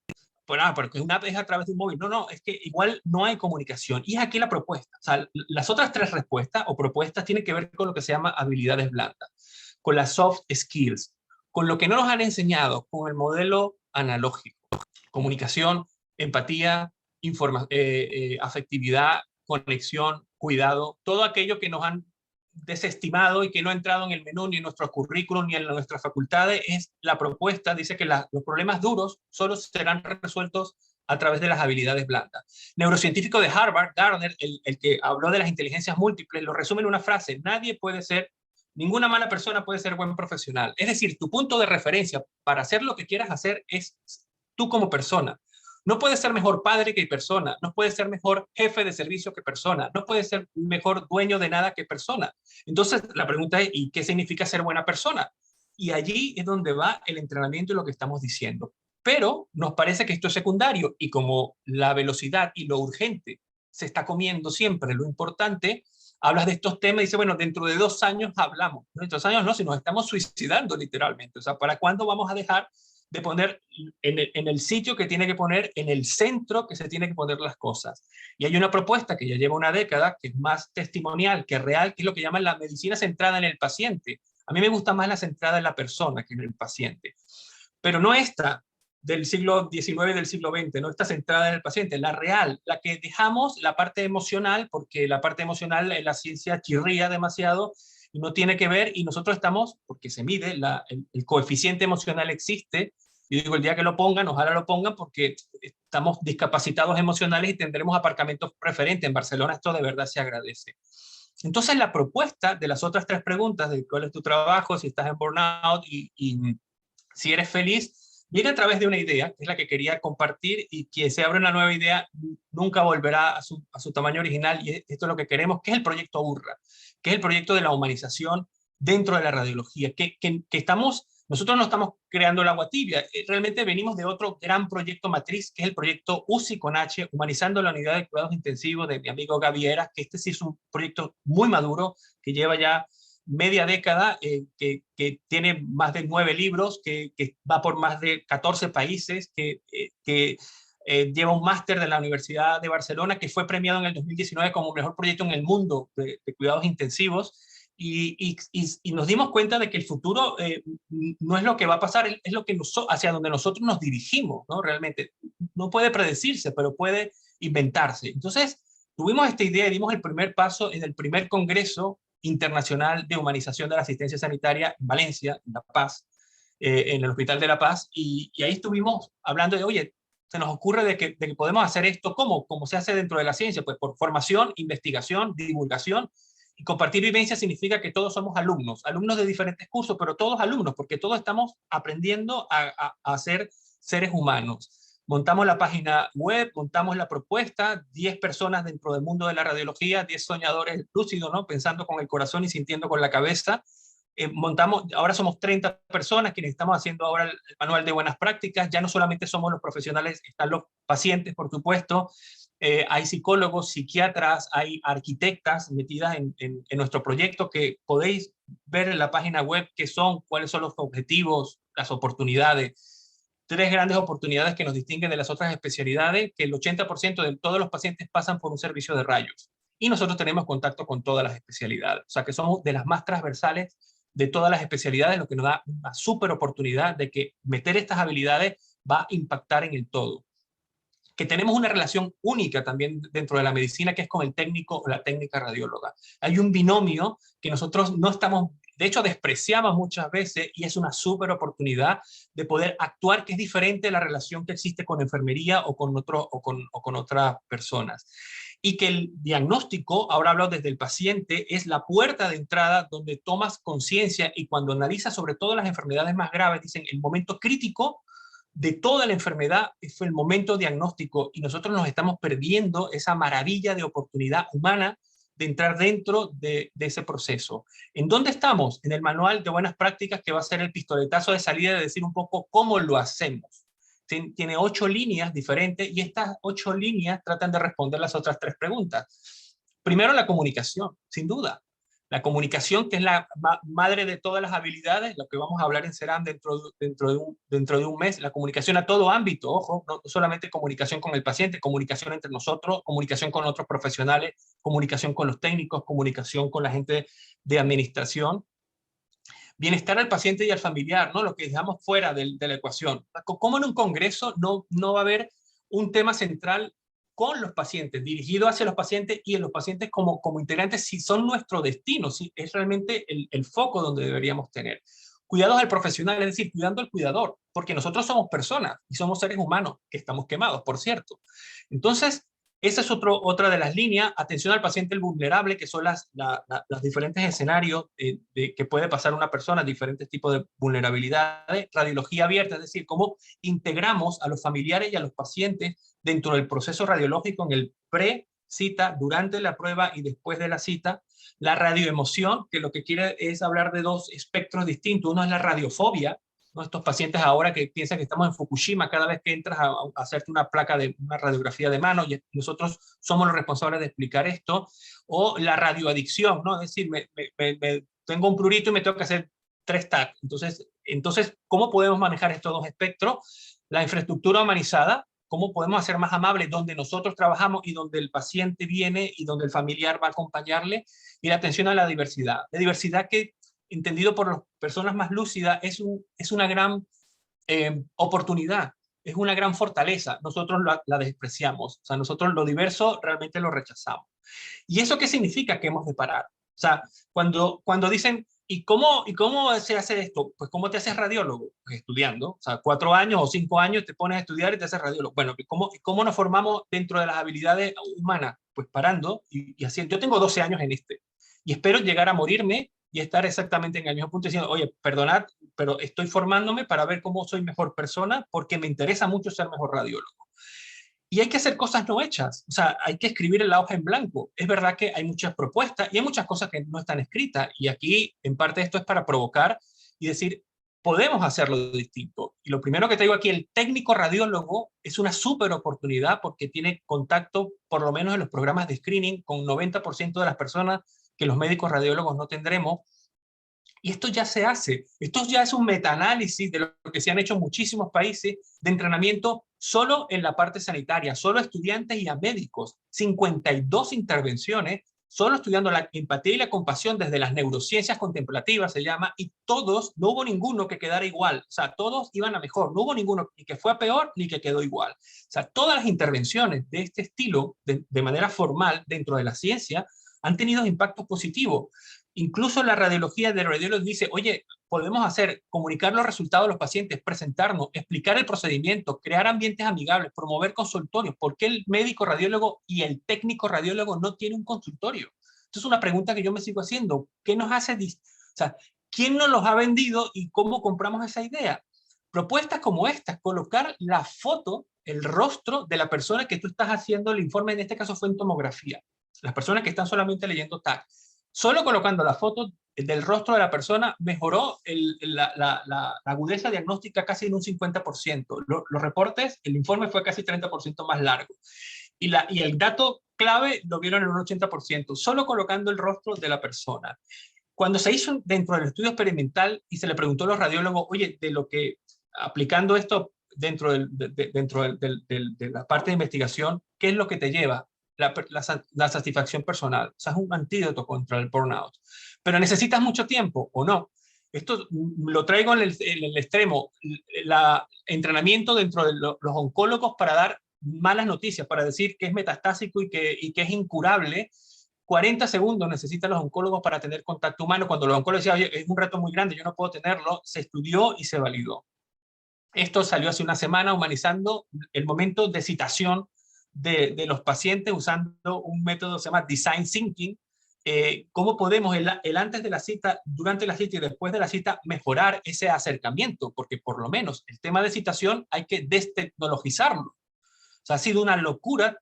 Pues nada, porque una app es a través de un móvil. No, no, es que igual no hay comunicación. Y es aquí la propuesta. O sea, las otras tres respuestas o propuestas tienen que ver con lo que se llama habilidades blandas, con las soft skills, con lo que no nos han enseñado, con el modelo analógico. Comunicación, empatía, afectividad, conexión, cuidado, todo aquello que nos han desestimado y que no ha entrado en el menú ni en nuestros currículum ni en nuestras facultades. Es la propuesta, dice que los problemas duros solo serán resueltos a través de las habilidades blandas. Neurocientífico de Harvard, Gardner, el que habló de las inteligencias múltiples, lo resume en una frase: ninguna mala persona puede ser buen profesional. Es decir, tu punto de referencia para hacer lo que quieras hacer es tú como persona. No puedes ser mejor padre que persona, no puedes ser mejor jefe de servicio que persona, no puedes ser mejor dueño de nada que persona. Entonces, la pregunta es, ¿y qué significa ser buena persona? Y allí es donde va el entrenamiento y lo que estamos diciendo. Pero nos parece que esto es secundario, y como la velocidad y lo urgente se está comiendo siempre lo importante, hablas de estos temas y dices, bueno, dentro de 2 años hablamos. ¿No? Dentro de 2 años no, si nos estamos suicidando literalmente. O sea, ¿para cuándo vamos a dejar de poner en el sitio que tiene que poner, en el centro que se tiene que poner las cosas? Y hay una propuesta que ya lleva una década, que es más testimonial que real, que es lo que llaman la medicina centrada en el paciente. A mí me gusta más la centrada en la persona que en el paciente. Pero no esta del siglo XIX y del siglo XX, no está centrada en el paciente, la real, la que dejamos la parte emocional, porque la parte emocional en la ciencia chirría demasiado y no tiene que ver, y nosotros estamos, porque se mide, el coeficiente emocional existe. Yo digo, el día que lo pongan, ojalá lo pongan, porque estamos discapacitados emocionales y tendremos aparcamientos preferentes. En Barcelona esto de verdad se agradece. Entonces, la propuesta de las otras tres preguntas, de cuál es tu trabajo, si estás en burnout y si eres feliz, viene a través de una idea, que es la que quería compartir, y que se abre una nueva idea nunca volverá a su tamaño original, y esto es lo que queremos, que es el proyecto URRA, que es el proyecto de la humanización dentro de la radiología, nosotros no estamos creando el agua tibia, realmente venimos de otro gran proyecto matriz, que es el proyecto UCI con H, Humanizando la Unidad de Cuidados Intensivos, de mi amigo Gaviera, que este sí es un proyecto muy maduro, que lleva ya media década, que tiene más de 9 libros, que va por más de 14 países, que lleva un máster de la Universidad de Barcelona, que fue premiado en el 2019 como mejor proyecto en el mundo de cuidados intensivos. Y nos dimos cuenta de que el futuro no es lo que va a pasar, es lo que hacia donde nosotros nos dirigimos, ¿no? Realmente no puede predecirse, pero puede inventarse. Entonces, tuvimos esta idea y dimos el primer paso en el primer congreso internacional de humanización de la asistencia sanitaria en Valencia, en La Paz, en el Hospital de La Paz, y ahí estuvimos hablando de, oye, se nos ocurre de que podemos hacer esto, ¿cómo? Como se hace dentro de la ciencia, pues por formación, investigación, divulgación, y compartir vivencia significa que todos somos alumnos, alumnos de diferentes cursos, pero todos alumnos, porque todos estamos aprendiendo a ser seres humanos. Montamos la página web, montamos la propuesta, 10 personas dentro del mundo de la radiología, 10 soñadores lúcidos, ¿no? Pensando con el corazón y sintiendo con la cabeza. Ahora somos 30 personas quienes estamos haciendo ahora el manual de buenas prácticas. Ya no solamente somos los profesionales, están los pacientes, por supuesto. Hay psicólogos, psiquiatras, hay arquitectas metidas en nuestro proyecto, que podéis ver en la página web qué son, cuáles son los objetivos, las oportunidades. 3 grandes oportunidades que nos distinguen de las otras especialidades, que el 80% de todos los pacientes pasan por un servicio de rayos. Y nosotros tenemos contacto con todas las especialidades. O sea que somos de las más transversales de todas las especialidades, lo que nos da una súper oportunidad de que meter estas habilidades va a impactar en el todo. Que tenemos una relación única también dentro de la medicina, que es con el técnico o la técnica radióloga. Hay un binomio que nosotros no estamos, de hecho despreciamos muchas veces, y es una súper oportunidad de poder actuar, que es diferente de la relación que existe con enfermería o con otras personas. Y que el diagnóstico, ahora hablo desde el paciente, es la puerta de entrada donde tomas conciencia, y cuando analizas sobre todo las enfermedades más graves, dicen el momento crítico de toda la enfermedad fue el momento diagnóstico, y nosotros nos estamos perdiendo esa maravilla de oportunidad humana de entrar dentro de ese proceso. ¿En dónde estamos? En el manual de buenas prácticas, que va a ser el pistoletazo de salida de decir un poco cómo lo hacemos. Tiene 8 líneas diferentes y estas 8 líneas tratan de responder las otras 3 preguntas. Primero, la comunicación, sin duda. La comunicación, que es la madre de todas las habilidades, lo que vamos a hablar en CERAM dentro de un mes, la comunicación a todo ámbito, ojo, no solamente comunicación con el paciente, comunicación entre nosotros, comunicación con otros profesionales, comunicación con los técnicos, comunicación con la gente de administración. Bienestar al paciente y al familiar, ¿no? Lo que dejamos fuera de la ecuación. ¿Cómo en un congreso no va a haber un tema central con los pacientes, dirigido hacia los pacientes y en los pacientes como integrantes, si son nuestro destino, si es realmente el foco donde deberíamos tener? Cuidados al profesional, es decir, cuidando al cuidador, porque nosotros somos personas y somos seres humanos que estamos quemados, por cierto. Entonces, esa es otra de las líneas. Atención al paciente vulnerable, que son los diferentes escenarios que puede pasar una persona, diferentes tipos de vulnerabilidades. Radiología abierta, es decir, cómo integramos a los familiares y a los pacientes dentro del proceso radiológico en el pre-cita, durante la prueba y después de la cita. La radioemoción, que lo que quiere es hablar de 2 espectros distintos. Uno es la radiofobia, ¿no? Estos pacientes ahora que piensan que estamos en Fukushima cada vez que entras a hacerte una una radiografía de mano, y nosotros somos los responsables de explicar esto. O la radioadicción, ¿no? Es decir, tengo un prurito y me tengo que hacer 3 TAC. Entonces, ¿cómo podemos manejar estos 2 espectros? La infraestructura humanizada, cómo podemos hacer más amable donde nosotros trabajamos y donde el paciente viene y donde el familiar va a acompañarle. Y la atención a la diversidad. La diversidad que, entendido por las personas más lúcidas, es una gran oportunidad, es una gran fortaleza. Nosotros la despreciamos, o sea, nosotros lo diverso realmente lo rechazamos. ¿Y eso qué significa? Que hemos de parar. O sea, cuando dicen, ¿y cómo se hace esto? Pues, ¿cómo te haces radiólogo? Pues estudiando. O sea, 4 años o 5 años te pones a estudiar y te haces radiólogo. Bueno, ¿cómo nos formamos dentro de las habilidades humanas? Pues parando y haciendo. Yo tengo 12 años en y espero llegar a morirme y estar exactamente en el mismo punto diciendo, oye, perdonad, pero estoy formándome para ver cómo soy mejor persona porque me interesa mucho ser mejor radiólogo. Y hay que hacer cosas no hechas, o sea, hay que escribir en la hoja en blanco. Es verdad que hay muchas propuestas y hay muchas cosas que no están escritas, y aquí en parte esto es para provocar y decir, podemos hacerlo distinto. Y lo primero que te digo aquí, el técnico radiólogo es una súper oportunidad porque tiene contacto, por lo menos en los programas de screening, con 90% de las personas que los médicos radiólogos no tendremos. Y esto ya se hace. Esto ya es un metaanálisis de lo que se han hecho en muchísimos países de entrenamiento solo en la parte sanitaria, solo a estudiantes y a médicos. 52 intervenciones, solo estudiando la empatía y la compasión desde las neurociencias contemplativas, se llama, y todos, no hubo ninguno que quedara igual. O sea, todos iban a mejor. No hubo ninguno ni que fue a peor ni que quedó igual. O sea, todas las intervenciones de este estilo, de manera formal, dentro de la ciencia, han tenido impactos positivos. Incluso la radiología de radiólogos dice, oye, podemos comunicar los resultados a los pacientes, presentarnos, explicar el procedimiento, crear ambientes amigables, promover consultorios. ¿Por qué el médico radiólogo y el técnico radiólogo no tienen un consultorio? Esta es una pregunta que yo me sigo haciendo. ¿Qué nos hace? O sea, ¿quién nos los ha vendido y cómo compramos esa idea? Propuestas como estas, colocar la foto, el rostro de la persona que tú estás haciendo el informe, en este caso fue en tomografía. Las personas que están solamente leyendo TAC. Solo colocando la foto del rostro de la persona mejoró la agudeza diagnóstica casi en un 50%. Los reportes, el informe fue casi 30% más largo. Y el dato clave lo vieron en un 80%, solo colocando el rostro de la persona. Cuando se hizo dentro del estudio experimental y se le preguntó a los radiólogos, oye, aplicando esto dentro de la parte de investigación, ¿qué es lo que te lleva? La satisfacción personal. O sea, es un antídoto contra el burnout. Pero ¿necesitas mucho tiempo o no? Esto lo traigo en el extremo. Entrenamiento dentro de los oncólogos para dar malas noticias, para decir que es metastásico y que es incurable. 40 segundos necesitan los oncólogos para tener contacto humano. Cuando los oncólogos decían, oye, es un reto muy grande, yo no puedo tenerlo, se estudió y se validó. Esto salió hace una semana, humanizando el momento de citación de los pacientes usando un método que se llama Design Thinking. ¿Cómo podemos el antes de la cita, durante la cita y después de la cita mejorar ese acercamiento? Porque por lo menos el tema de citación hay que destecnologizarlo. O sea, ha sido una locura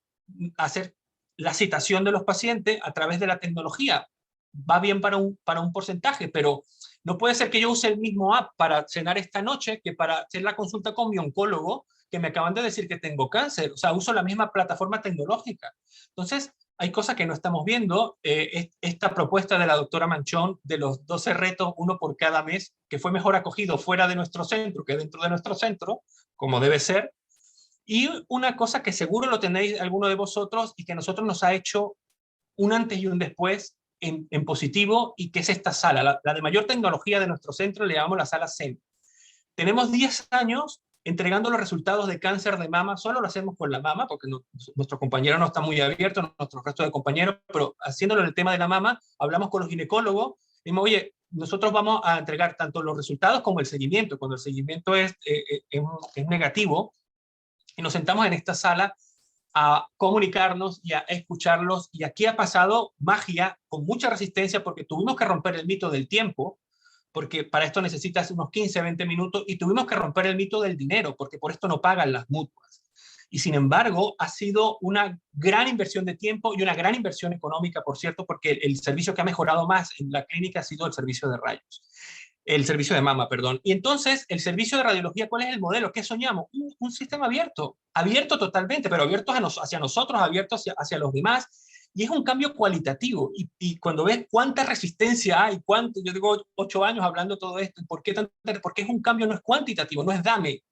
hacer la citación de los pacientes a través de la tecnología. Va bien para un porcentaje, pero no puede ser que yo use el mismo app para cenar esta noche que para hacer la consulta con mi oncólogo, que me acaban de decir que tengo cáncer. O sea, uso la misma plataforma tecnológica. Entonces, hay cosas que no estamos viendo. Esta propuesta de la doctora Manchón de los 12 retos, uno por cada mes, que fue mejor acogido fuera de nuestro centro que dentro de nuestro centro, como debe ser. Y una cosa que seguro lo tenéis alguno de vosotros y que a nosotros nos ha hecho un antes y un después en positivo, y que es esta sala, la de mayor tecnología de nuestro centro, le llamamos la sala CEN. Tenemos 10 años entregando los resultados de cáncer de mama, solo lo hacemos con la mama, porque nuestro compañero no está muy abierto, nuestro resto de compañeros, pero haciéndolo en el tema de la mama, hablamos con los ginecólogos, y dijimos, oye, nosotros vamos a entregar tanto los resultados como el seguimiento. Cuando el seguimiento es negativo, y nos sentamos en esta sala a comunicarnos y a escucharlos. Y aquí ha pasado magia con mucha resistencia, porque tuvimos que romper el mito del tiempo, porque para esto necesitas unos 15, 20 minutos, y tuvimos que romper el mito del dinero, porque por esto no pagan las mutuas. Y sin embargo, ha sido una gran inversión de tiempo y una gran inversión económica, por cierto, porque el servicio que ha mejorado más en la clínica ha sido el servicio de rayos. El servicio de mama, perdón. Y entonces, el servicio de radiología, ¿cuál es el modelo? ¿Qué soñamos? Un sistema abierto, abierto totalmente, pero abierto hacia nosotros, abierto hacia los demás. Y es un cambio cualitativo. Y cuando ves cuánta resistencia hay, yo digo 8 años hablando todo esto, ¿por qué porque es un cambio, no es cuantitativo, no es dame,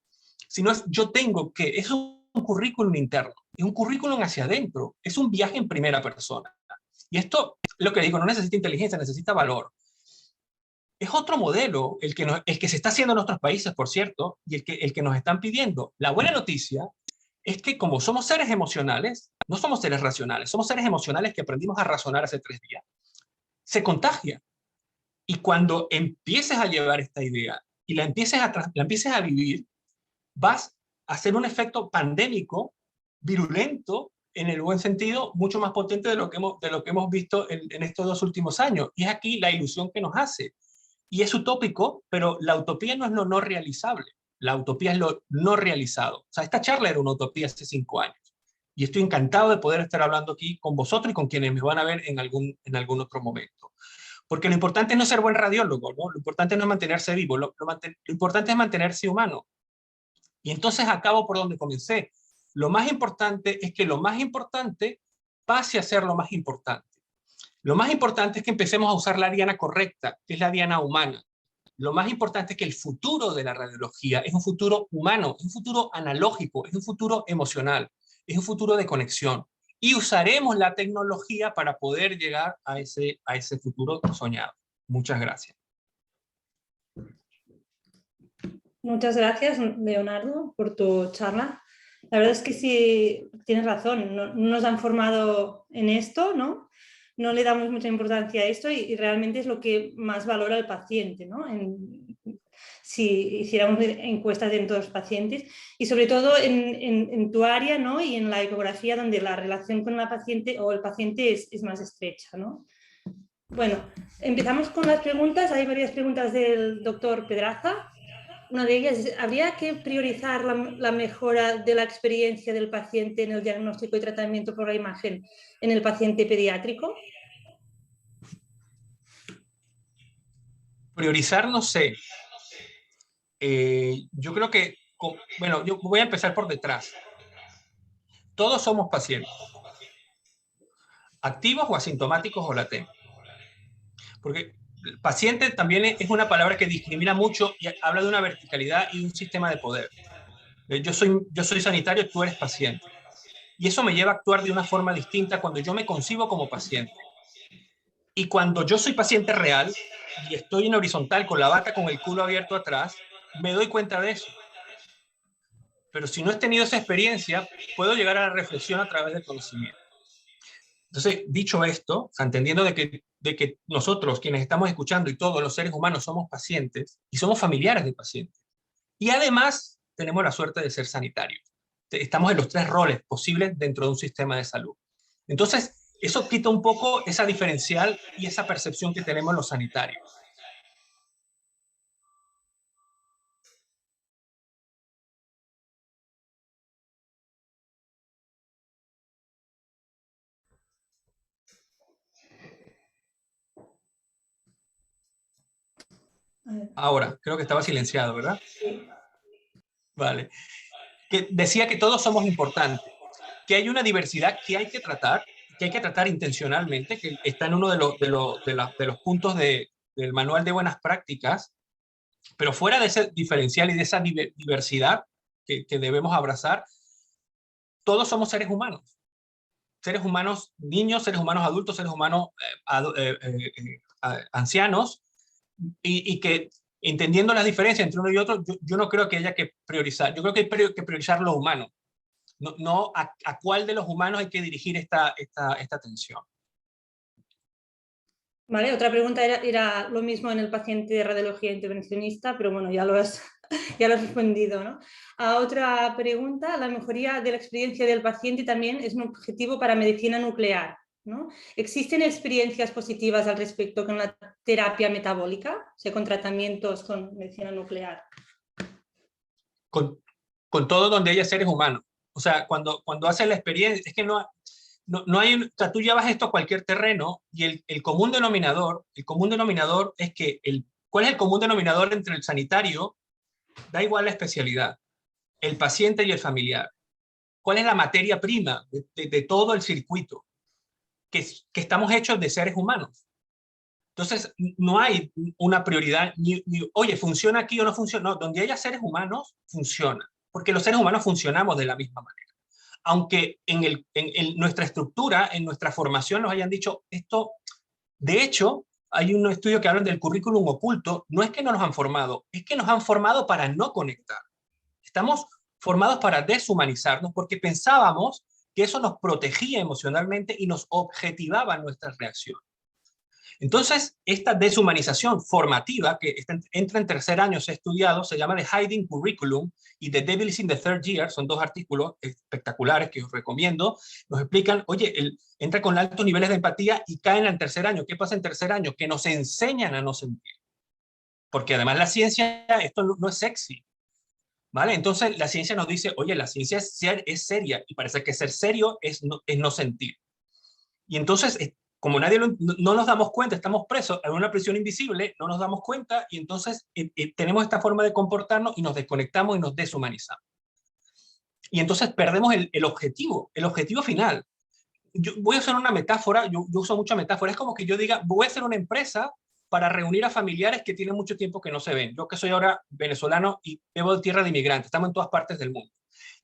sino es yo tengo que, es un currículum interno, es un currículum hacia adentro, es un viaje en primera persona. Y esto, lo que digo, no necesita inteligencia, necesita valor. Es otro modelo el que se está haciendo en otros países, por cierto, y el que nos están pidiendo. La buena noticia es que, como somos seres emocionales, no somos seres racionales, somos seres emocionales que aprendimos a razonar hace 3 días, se contagia. Y cuando empieces a llevar esta idea y la empieces a vivir, vas a hacer un efecto pandémico, virulento, en el buen sentido, mucho más potente de lo que hemos visto en estos 2 últimos años. Y es aquí la ilusión que nos hace. Y es utópico, pero la utopía no es lo no realizable. La utopía es lo no realizado. O sea, esta charla era una utopía hace 5 años. Y estoy encantado de poder estar hablando aquí con vosotros y con quienes me van a ver en algún otro momento. Porque lo importante es no ser buen radiólogo, ¿no? Lo importante no es mantenerse vivo, lo importante es mantenerse humano. Y entonces acabo por donde comencé. Lo más importante es que lo más importante pase a ser lo más importante. Lo más importante es que empecemos a usar la diana correcta, que es la diana humana. Lo más importante es que el futuro de la radiología es un futuro humano, es un futuro analógico, es un futuro emocional, es un futuro de conexión. Y usaremos la tecnología para poder llegar a ese futuro soñado. Muchas gracias. Muchas gracias, Leonardo, por tu charla. La verdad es que sí, tienes razón, no nos han formado en esto, ¿no? No le damos mucha importancia a esto y realmente es lo que más valora el paciente, ¿no? Si hiciéramos encuestas en todos los pacientes y sobre todo en tu área, ¿no? Y en la ecografía, donde la relación con la paciente o el paciente es más estrecha, ¿no? Bueno, empezamos con las preguntas. Hay varias preguntas del doctor Pedraza. Una de ellas es, ¿habría que priorizar la mejora de la experiencia del paciente en el diagnóstico y tratamiento por la imagen en el paciente pediátrico? Priorizar, no sé. Yo creo que, bueno, yo voy a empezar por detrás. Todos somos pacientes, activos o asintomáticos o latentes. Porque paciente también es una palabra que discrimina mucho y habla de una verticalidad y un sistema de poder. Yo soy sanitario, tú eres paciente. Y eso me lleva a actuar de una forma distinta cuando yo me concibo como paciente. Y cuando yo soy paciente real y estoy en horizontal con la vaca con el culo abierto atrás, me doy cuenta de eso. Pero si no he tenido esa experiencia, puedo llegar a la reflexión a través del conocimiento. Entonces, dicho esto, o sea, entendiendo de que nosotros, quienes estamos escuchando y todos los seres humanos somos pacientes y somos familiares de pacientes. Y además tenemos la suerte de ser sanitarios. Estamos en los 3 roles posibles dentro de un sistema de salud. Entonces, eso quita un poco esa diferencial y esa percepción que tenemos los sanitarios. Ahora, creo que estaba silenciado, ¿verdad? Sí. Vale. Que decía que todos somos importantes, que hay una diversidad que hay que tratar intencionalmente, que está en uno de los puntos del manual de buenas prácticas, pero fuera de ese diferencial y de esa diversidad que debemos abrazar, todos somos seres humanos niños, seres humanos adultos, seres humanos ancianos, y que entendiendo las diferencias entre uno y otro, yo no creo que haya que priorizar, yo creo que hay que priorizar lo humano, no a cuál de los humanos hay que dirigir esta atención. Vale, otra pregunta era lo mismo en el paciente de radiología intervencionista, pero bueno, ya lo has, ya lo has respondido, ¿no? A otra pregunta, la mejoría de la experiencia del paciente también es un objetivo para medicina nuclear, ¿no? ¿Existen experiencias positivas al respecto con la terapia metabólica, o sea, con tratamientos con medicina nuclear? Con todo donde haya seres humanos. O sea, cuando haces la experiencia, es que no hay, o sea, tú llevas esto a cualquier terreno y el común denominador es que ¿cuál es el común denominador entre el sanitario? Da igual la especialidad, el paciente y el familiar. ¿Cuál es la materia prima de todo el circuito? Que estamos hechos de seres humanos. Entonces, no hay una prioridad, oye, ¿funciona aquí o no funciona? No, donde haya seres humanos, funciona. Porque los seres humanos funcionamos de la misma manera. Aunque en nuestra estructura, en nuestra formación nos hayan dicho esto, de hecho, hay un estudio que habla del currículum oculto, no es que no nos han formado, es que nos han formado para no conectar. Estamos formados para deshumanizarnos porque pensábamos que eso nos protegía emocionalmente y nos objetivaba nuestras reacciones. Entonces, esta deshumanización formativa que entra en tercer año, se ha estudiado, se llama The Hiding Curriculum y The Devil is in the Third Year, son dos artículos espectaculares que os recomiendo, nos explican, oye, entra con altos niveles de empatía y caen en tercer año. ¿Qué pasa en tercer año? Que nos enseñan a no sentir. Porque además la ciencia, esto no es sexy, ¿vale? Entonces la ciencia nos dice, oye, la ciencia es seria y parece que ser serio es no sentir. Y entonces, como no nos damos cuenta, estamos presos en una prisión invisible, no nos damos cuenta y entonces tenemos esta forma de comportarnos y nos desconectamos y nos deshumanizamos. Y entonces perdemos el objetivo final. Yo voy a usar una metáfora, yo uso mucha metáfora, es como que yo diga, voy a hacer una empresa para reunir a familiares que tienen mucho tiempo que no se ven. Yo que soy ahora venezolano y vivo de tierra de inmigrantes, estamos en todas partes del mundo.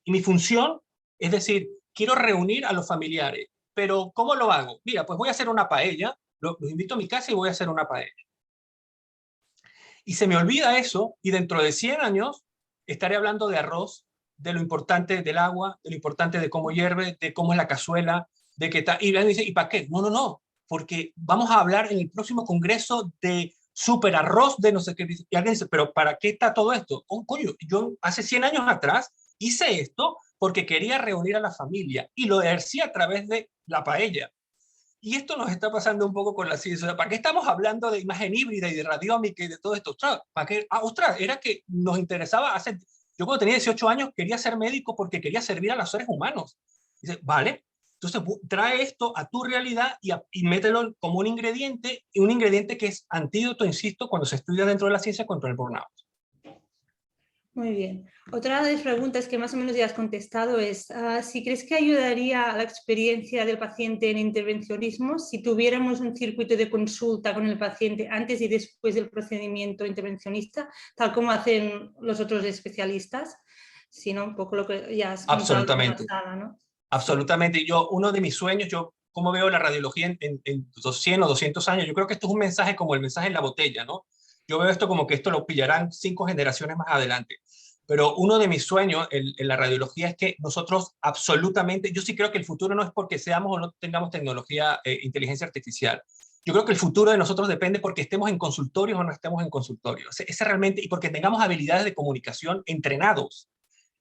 Y mi función es decir, quiero reunir a los familiares, pero ¿cómo lo hago? Mira, pues voy a hacer una paella, los invito a mi casa y voy a hacer una paella. Y se me olvida eso y dentro de 100 años estaré hablando de arroz, de lo importante del agua, de lo importante de cómo hierve, de cómo es la cazuela, de qué tal. Y me dice, ¿y para qué? No, porque vamos a hablar en el próximo congreso de super arroz de no sé qué. Y alguien dice, ¿pero para qué está todo esto? Oh, coño, yo hace 100 años atrás hice esto porque quería reunir a la familia y lo ejercí a través de la paella. Y esto nos está pasando un poco con la ciencia. ¿Para qué estamos hablando de imagen híbrida y de radiómica y de todo esto? Ostras, ¿para qué? Ostras, era que nos interesaba hacer... Yo cuando tenía 18 años quería ser médico porque quería servir a los seres humanos. Dice, vale, entonces trae esto a tu realidad y mételo como un ingrediente, y un ingrediente que es antídoto, insisto, cuando se estudia dentro de la ciencia contra el burnout. Muy bien. Otra de las preguntas que más o menos ya has contestado es si crees que ayudaría a la experiencia del paciente en intervencionismo si tuviéramos un circuito de consulta con el paciente antes y después del procedimiento intervencionista, tal como hacen los otros especialistas, sino un poco lo que ya has contado en la pasada, ¿no? Absolutamente. Yo, uno de mis sueños, yo como veo la radiología en 100 o 200 años, yo creo que esto es un mensaje como el mensaje en la botella, ¿no? Yo veo esto como que esto lo pillarán 5 generaciones más adelante. Pero uno de mis sueños en la radiología es que nosotros absolutamente, yo sí creo que el futuro no es porque seamos o no tengamos tecnología, inteligencia artificial. Yo creo que el futuro de nosotros depende porque estemos en consultorios o no estemos en consultorios. Ese realmente, y porque tengamos habilidades de comunicación entrenados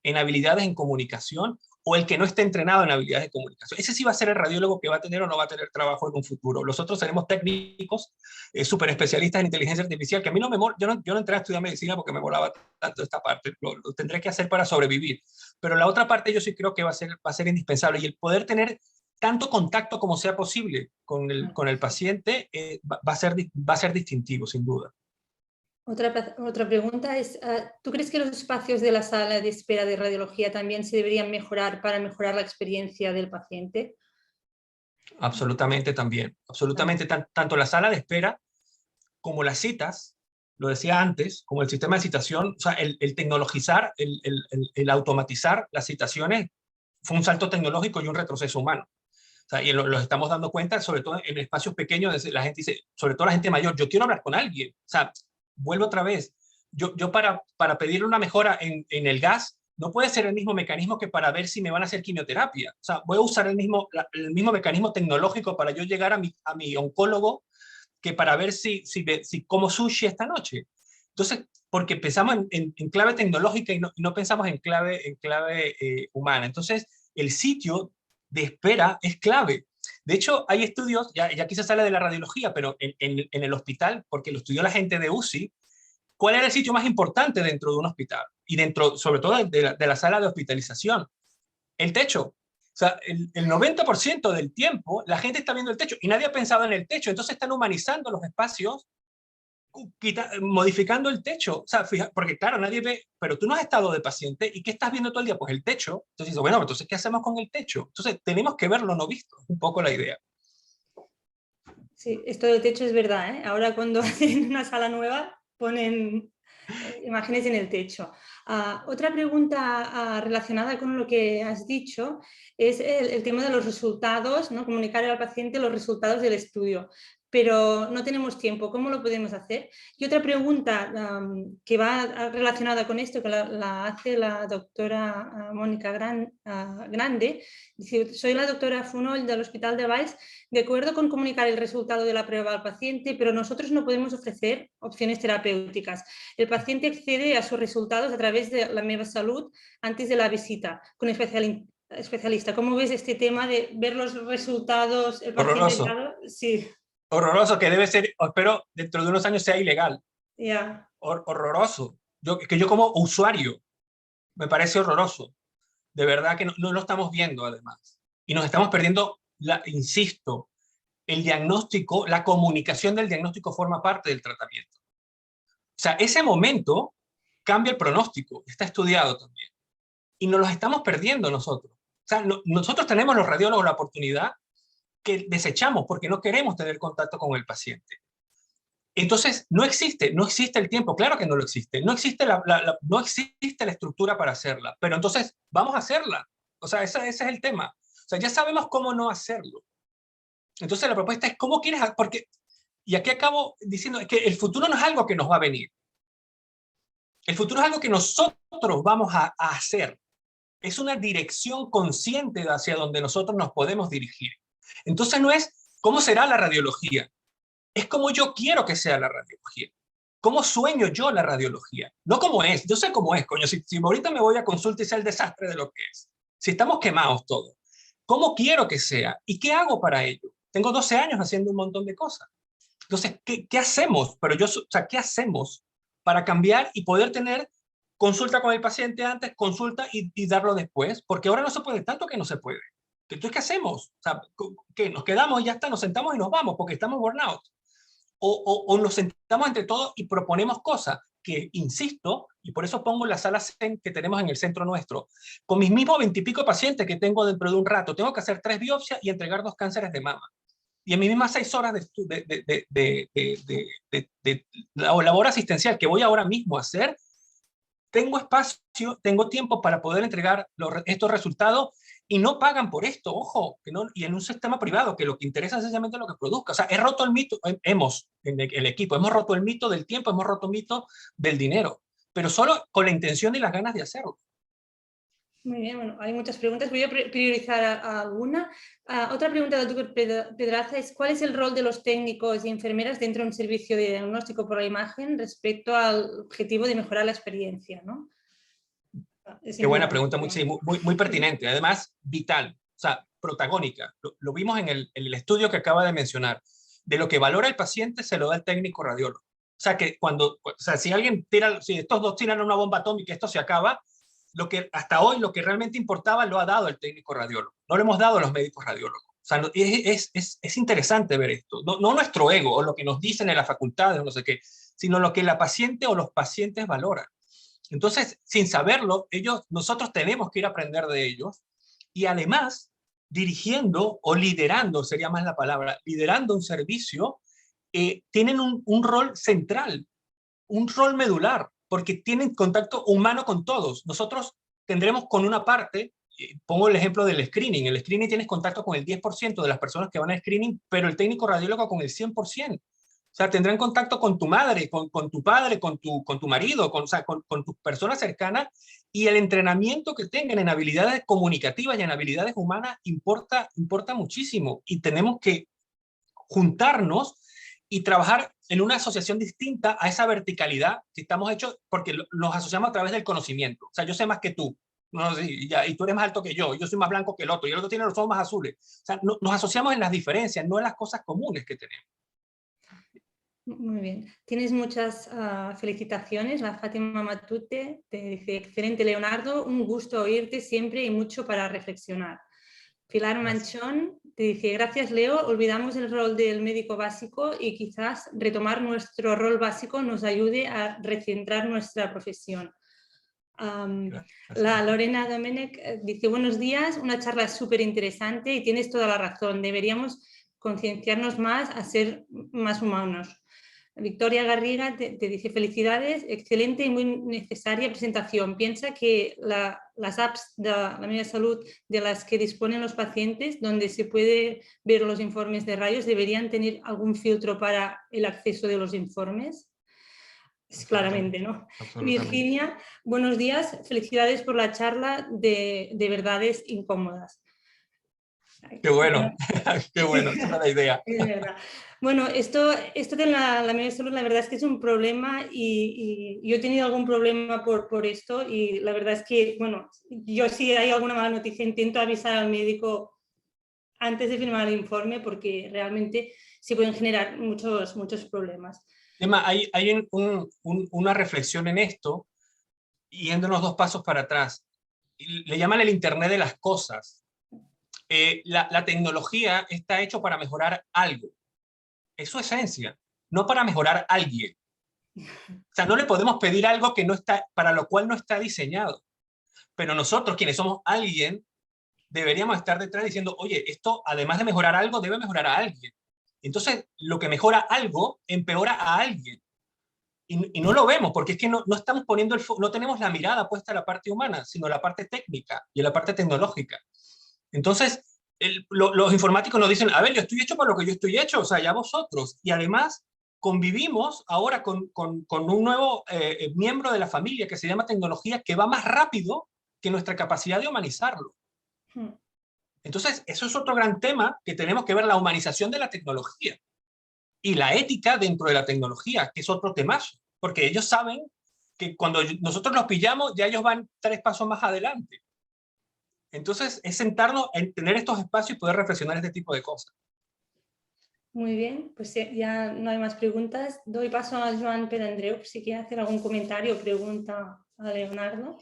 en habilidades en comunicación o el que no esté entrenado en habilidades de comunicación. Ese sí va a ser el radiólogo que va a tener o no va a tener trabajo en un futuro. Los otros seremos técnicos, súper especialistas en inteligencia artificial, que a mí no me mola, yo no entré a estudiar medicina porque me molaba tanto esta parte, lo tendré que hacer para sobrevivir. Pero la otra parte yo sí creo que va a ser indispensable y el poder tener tanto contacto como sea posible con el paciente va a ser distintivo, sin duda. Otra pregunta es, ¿tú crees que los espacios de la sala de espera de radiología también se deberían mejorar para mejorar la experiencia del paciente? Absolutamente también. Absolutamente, tanto la sala de espera como las citas, lo decía antes, como el sistema de citación, o sea, el tecnologizar, el automatizar las citaciones fue un salto tecnológico y un retroceso humano. O sea, y los estamos dando cuenta, sobre todo en espacios pequeños, la gente dice, sobre todo la gente mayor, yo quiero hablar con alguien. O sea, vuelvo otra vez. Yo para pedirle una mejora en el gas, no puede ser el mismo mecanismo que para ver si me van a hacer quimioterapia. O sea, voy a usar el mismo mecanismo tecnológico para yo llegar a mi oncólogo que para ver si como sushi esta noche. Entonces, porque pensamos en clave tecnológica y no pensamos en clave humana. Entonces, el sitio de espera es clave. De hecho, hay estudios, ya quizás sale de la radiología, pero en el hospital, porque lo estudió la gente de UCI, ¿cuál era el sitio más importante dentro de un hospital? Y dentro, sobre todo, de la sala de hospitalización. El techo. O sea, el 90% del tiempo la gente está viendo el techo y nadie ha pensado en el techo. Entonces están humanizando los espacios, modificando el techo. O sea, porque claro, nadie ve, pero tú no has estado de paciente y ¿qué estás viendo todo el día? Pues el techo. Entonces dices, bueno, entonces ¿qué hacemos con el techo? Entonces tenemos que ver lo no visto, un poco la idea. Sí, esto del techo es verdad, ¿eh? Ahora cuando hacen una sala nueva ponen imágenes en el techo. Otra pregunta relacionada con lo que has dicho es el tema de los resultados, ¿no? Comunicar al paciente los resultados del estudio, pero no tenemos tiempo. ¿Cómo lo podemos hacer? Y otra pregunta que va relacionada con esto, que la hace la doctora Mónica Grande, dice, soy la doctora Funol del Hospital de Valls, de acuerdo con comunicar el resultado de la prueba al paciente, pero nosotros no podemos ofrecer opciones terapéuticas. El paciente accede a sus resultados a través de la Meva Salud antes de la visita con especialista. ¿Cómo ves este tema de ver los resultados, el paciente Horroroso. dado? Sí. Horroroso, que debe ser, espero, dentro de unos años sea ilegal. Yeah. Horroroso. Yo como usuario, me parece horroroso. De verdad que no lo estamos viendo, además. Y nos estamos perdiendo, insisto, el diagnóstico, la comunicación del diagnóstico forma parte del tratamiento. O sea, ese momento cambia el pronóstico, está estudiado también. Y nos los estamos perdiendo nosotros. O sea, nosotros tenemos los radiólogos la oportunidad que desechamos porque no queremos tener contacto con el paciente. Entonces, no existe el tiempo, claro que no lo existe, no existe no existe la estructura para hacerla, pero entonces vamos a hacerla. O sea, ese es el tema. O sea, ya sabemos cómo no hacerlo. Entonces la propuesta es cómo quieres, porque, y aquí acabo diciendo, es que el futuro no es algo que nos va a venir. El futuro es algo que nosotros vamos a hacer. Es una dirección consciente hacia donde nosotros nos podemos dirigir. Entonces no es cómo será la radiología, es como yo quiero que sea la radiología. ¿Cómo sueño yo la radiología? No cómo es. Yo sé cómo es, coño. Si ahorita me voy a consulta y sea el desastre de lo que es. Si estamos quemados todos. ¿Cómo quiero que sea? ¿Y qué hago para ello? Tengo 12 años haciendo un montón de cosas. Entonces, ¿qué hacemos? O sea, ¿qué hacemos para cambiar y poder tener consulta con el paciente antes, consulta y darlo después? Porque ahora no se puede, tanto que no se puede. Entonces, ¿qué hacemos? O sea, ¿qué? Nos quedamos y ya está, nos sentamos y nos vamos porque estamos burnout. O nos sentamos entre todos y proponemos cosas que, insisto, y por eso pongo la sala Zen que tenemos en el centro nuestro, con mis mismos 20 y pico pacientes que tengo dentro de un rato, tengo que hacer 3 biopsias y entregar 2 cánceres de mama. Y en mis mismas 6 horas de labor asistencial que voy ahora mismo a hacer, tengo espacio, tengo tiempo para poder entregar estos resultados y no pagan por esto, ojo, que no, y en un sistema privado que lo que interesa es sencillamente lo que produzca. O sea, he roto el mito, en el equipo, hemos roto el mito del tiempo, hemos roto el mito del dinero, pero solo con la intención y las ganas de hacerlo. Muy bien, bueno, hay muchas preguntas. Voy a priorizar a alguna. Otra pregunta del doctor Pedraza es ¿cuál es el rol de los técnicos y enfermeras dentro de un servicio de diagnóstico por la imagen respecto al objetivo de mejorar la experiencia, ¿no? Qué buena pregunta, muy pertinente, además vital, o sea, protagónica. Lo vimos en el estudio que acaba de mencionar. De lo que valora el paciente se lo da el técnico radiólogo. O sea, que si alguien si estos dos tiran una bomba atómica y esto se acaba, hasta hoy lo que realmente importaba lo ha dado el técnico radiólogo. No lo hemos dado a los médicos radiólogos. sea, es interesante ver esto. No nuestro ego o lo que nos dicen en la facultad o no sé qué, sino lo que la paciente o los pacientes valoran. Entonces, sin saberlo, nosotros tenemos que ir a aprender de ellos y además dirigiendo o liderando, sería más la palabra, liderando un servicio, tienen un rol central, un rol medular, porque tienen contacto humano con todos. Nosotros tendremos con una parte, pongo el ejemplo del screening, el screening tienes contacto con el 10% de las personas que van al screening, pero el técnico radiólogo con el 100%. O sea, tendrán contacto con tu madre, con tu padre, con tu marido, o sea, con tus personas cercanas, y el entrenamiento que tengan en habilidades comunicativas y en habilidades humanas importa muchísimo. Y tenemos que juntarnos y trabajar en una asociación distinta a esa verticalidad que estamos hechos, porque nos asociamos a través del conocimiento. O sea, yo sé más que tú, no, sí, y tú eres más alto que yo soy más blanco que el otro, y el otro tiene los ojos más azules. O sea, nos asociamos en las diferencias, no en las cosas comunes que tenemos. Muy bien. Tienes muchas felicitaciones. La Fátima Matute te dice, excelente Leonardo, un gusto oírte siempre y mucho para reflexionar. Pilar Manchón te dice, gracias Leo, olvidamos el rol del médico básico y quizás retomar nuestro rol básico nos ayude a recentrar nuestra profesión. La Lorena Domenech dice, buenos días, una charla súper interesante y tienes toda la razón, deberíamos concienciarnos más a ser más humanos. Victoria Garriga te dice, felicidades, excelente y muy necesaria presentación. Piensa que las apps de la Media Salud de las que disponen los pacientes, donde se puede ver los informes de rayos, deberían tener algún filtro para el acceso de los informes. Claramente, ¿no? Virginia, buenos días, felicidades por la charla de verdades incómodas. Qué bueno, qué bueno, esa era la idea. Es verdad. Bueno, esto de la media salud, la verdad es que es un problema y yo he tenido algún problema por esto y la verdad es que, bueno, yo si hay alguna mala noticia intento avisar al médico antes de firmar el informe porque realmente se pueden generar muchos problemas. Emma, hay una reflexión en esto, yéndonos 2 pasos para atrás. Le llaman el Internet de las cosas. La tecnología está hecho para mejorar algo. Es su esencia, no para mejorar a alguien. O sea, no le podemos pedir algo que no está, para lo cual no está diseñado. Pero nosotros, quienes somos alguien, deberíamos estar detrás diciendo, oye, esto además de mejorar algo, debe mejorar a alguien. Entonces, lo que mejora algo, empeora a alguien. Y no lo vemos, porque es que no estamos poniendo no tenemos la mirada puesta en la parte humana, sino en la parte técnica y en la parte tecnológica. Entonces, los informáticos nos dicen, a ver, yo estoy hecho para lo que yo estoy hecho, o sea, ya vosotros. Y además, convivimos ahora con un nuevo miembro de la familia que se llama tecnología, que va más rápido que nuestra capacidad de humanizarlo. Entonces, eso es otro gran tema que tenemos que ver, la humanización de la tecnología y la ética dentro de la tecnología, que es otro temazo, porque ellos saben que cuando nosotros los pillamos, ya ellos van 3 pasos más adelante. Entonces, es sentarnos en tener estos espacios y poder reflexionar este tipo de cosas. Muy bien, pues ya no hay más preguntas. Doy paso a Joan Pedandreu, si quiere hacer algún comentario o pregunta a Leonardo.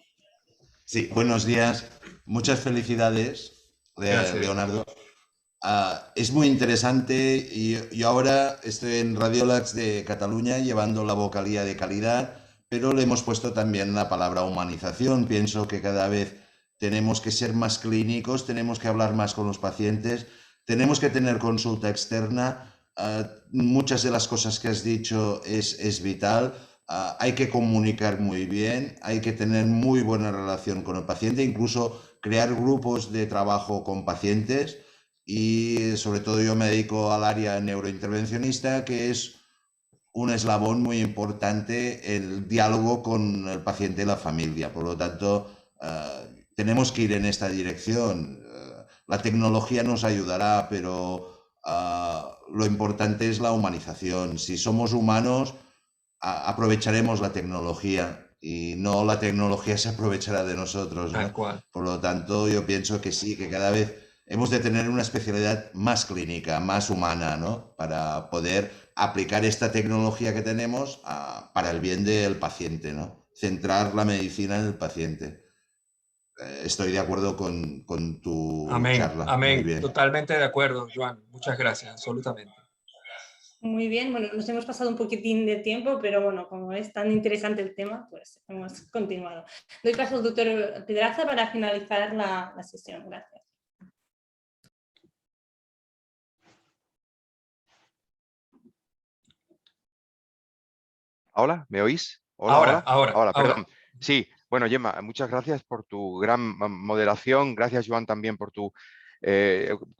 Sí, buenos días. Muchas felicidades, Leonardo. Es muy interesante y yo ahora estoy en Radiòlegs de Cataluña llevando la vocalía de calidad, pero le hemos puesto también la palabra humanización. Pienso que cada vez tenemos que ser más clínicos, tenemos que hablar más con los pacientes, tenemos que tener consulta externa. Muchas de las cosas que has dicho es vital. Hay que comunicar muy bien, hay que tener muy buena relación con el paciente, incluso crear grupos de trabajo con pacientes. Y sobre todo yo me dedico al área neurointervencionista, que es un eslabón muy importante el diálogo con el paciente y la familia. Por lo tanto, tenemos que ir en esta dirección. La tecnología nos ayudará, pero lo importante es la humanización. Si somos humanos, aprovecharemos la tecnología y no la tecnología se aprovechará de nosotros, ¿no? Tal cual. Por lo tanto, yo pienso que sí, que cada vez hemos de tener una especialidad más clínica, más humana, ¿no? Para poder aplicar esta tecnología que tenemos para el bien del paciente, ¿no? Centrar la medicina en el paciente. estoy de acuerdo con tu Amén, charla. Muy amén. bien. Totalmente de acuerdo, Joan. Muchas gracias, absolutamente. Muy bien, bueno, nos hemos pasado un poquitín de tiempo, pero bueno, como es tan interesante el tema, pues hemos continuado. Doy paso al doctor Pedraza para finalizar la sesión. Gracias. Hola, ¿me oís? Hola. Ahora. Perdón. Sí, bueno, Gemma, muchas gracias por tu gran moderación. Gracias, Joan, también por tus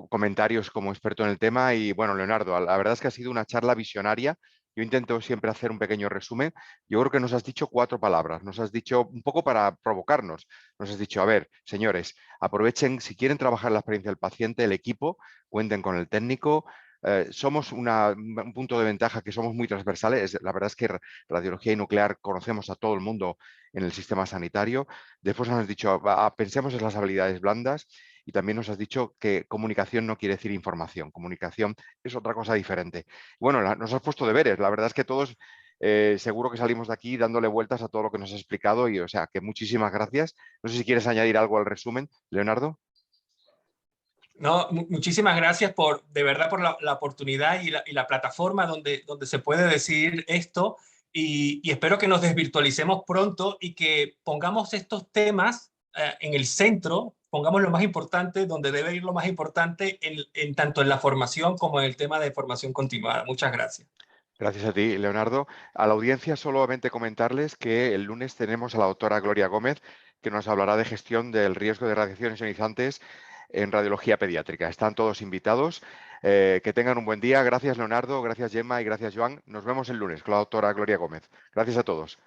comentarios como experto en el tema. Y bueno, Leonardo, la verdad es que ha sido una charla visionaria. Yo intento siempre hacer un pequeño resumen. Yo creo que nos has dicho 4 palabras. Nos has dicho un poco para provocarnos. Nos has dicho, a ver, señores, aprovechen, si quieren trabajar la experiencia del paciente, el equipo, cuenten con el técnico. Somos un punto de ventaja que somos muy transversales. La verdad es que radiología y nuclear conocemos a todo el mundo en el sistema sanitario. Después nos has dicho, pensemos en las habilidades blandas y también nos has dicho que comunicación no quiere decir información. Comunicación es otra cosa diferente. Bueno, nos has puesto deberes. La verdad es que todos seguro que salimos de aquí dándole vueltas a todo lo que nos has explicado y o sea que muchísimas gracias. No sé si quieres añadir algo al resumen, Leonardo. No, muchísimas gracias de verdad por la oportunidad y la plataforma donde se puede decir esto y espero que nos desvirtualicemos pronto y que pongamos estos temas en el centro, pongamos lo más importante, donde debe ir lo más importante tanto en la formación como en el tema de formación continuada. Muchas gracias. Gracias a ti, Leonardo. A la audiencia solamente comentarles que el lunes tenemos a la doctora Gloria Gómez, que nos hablará de gestión del riesgo de radiaciones ionizantes en radiología pediátrica. Están todos invitados. Que tengan un buen día. Gracias, Leonardo. Gracias, Gemma. Y gracias, Joan. Nos vemos el lunes con la doctora Gloria Gómez. Gracias a todos.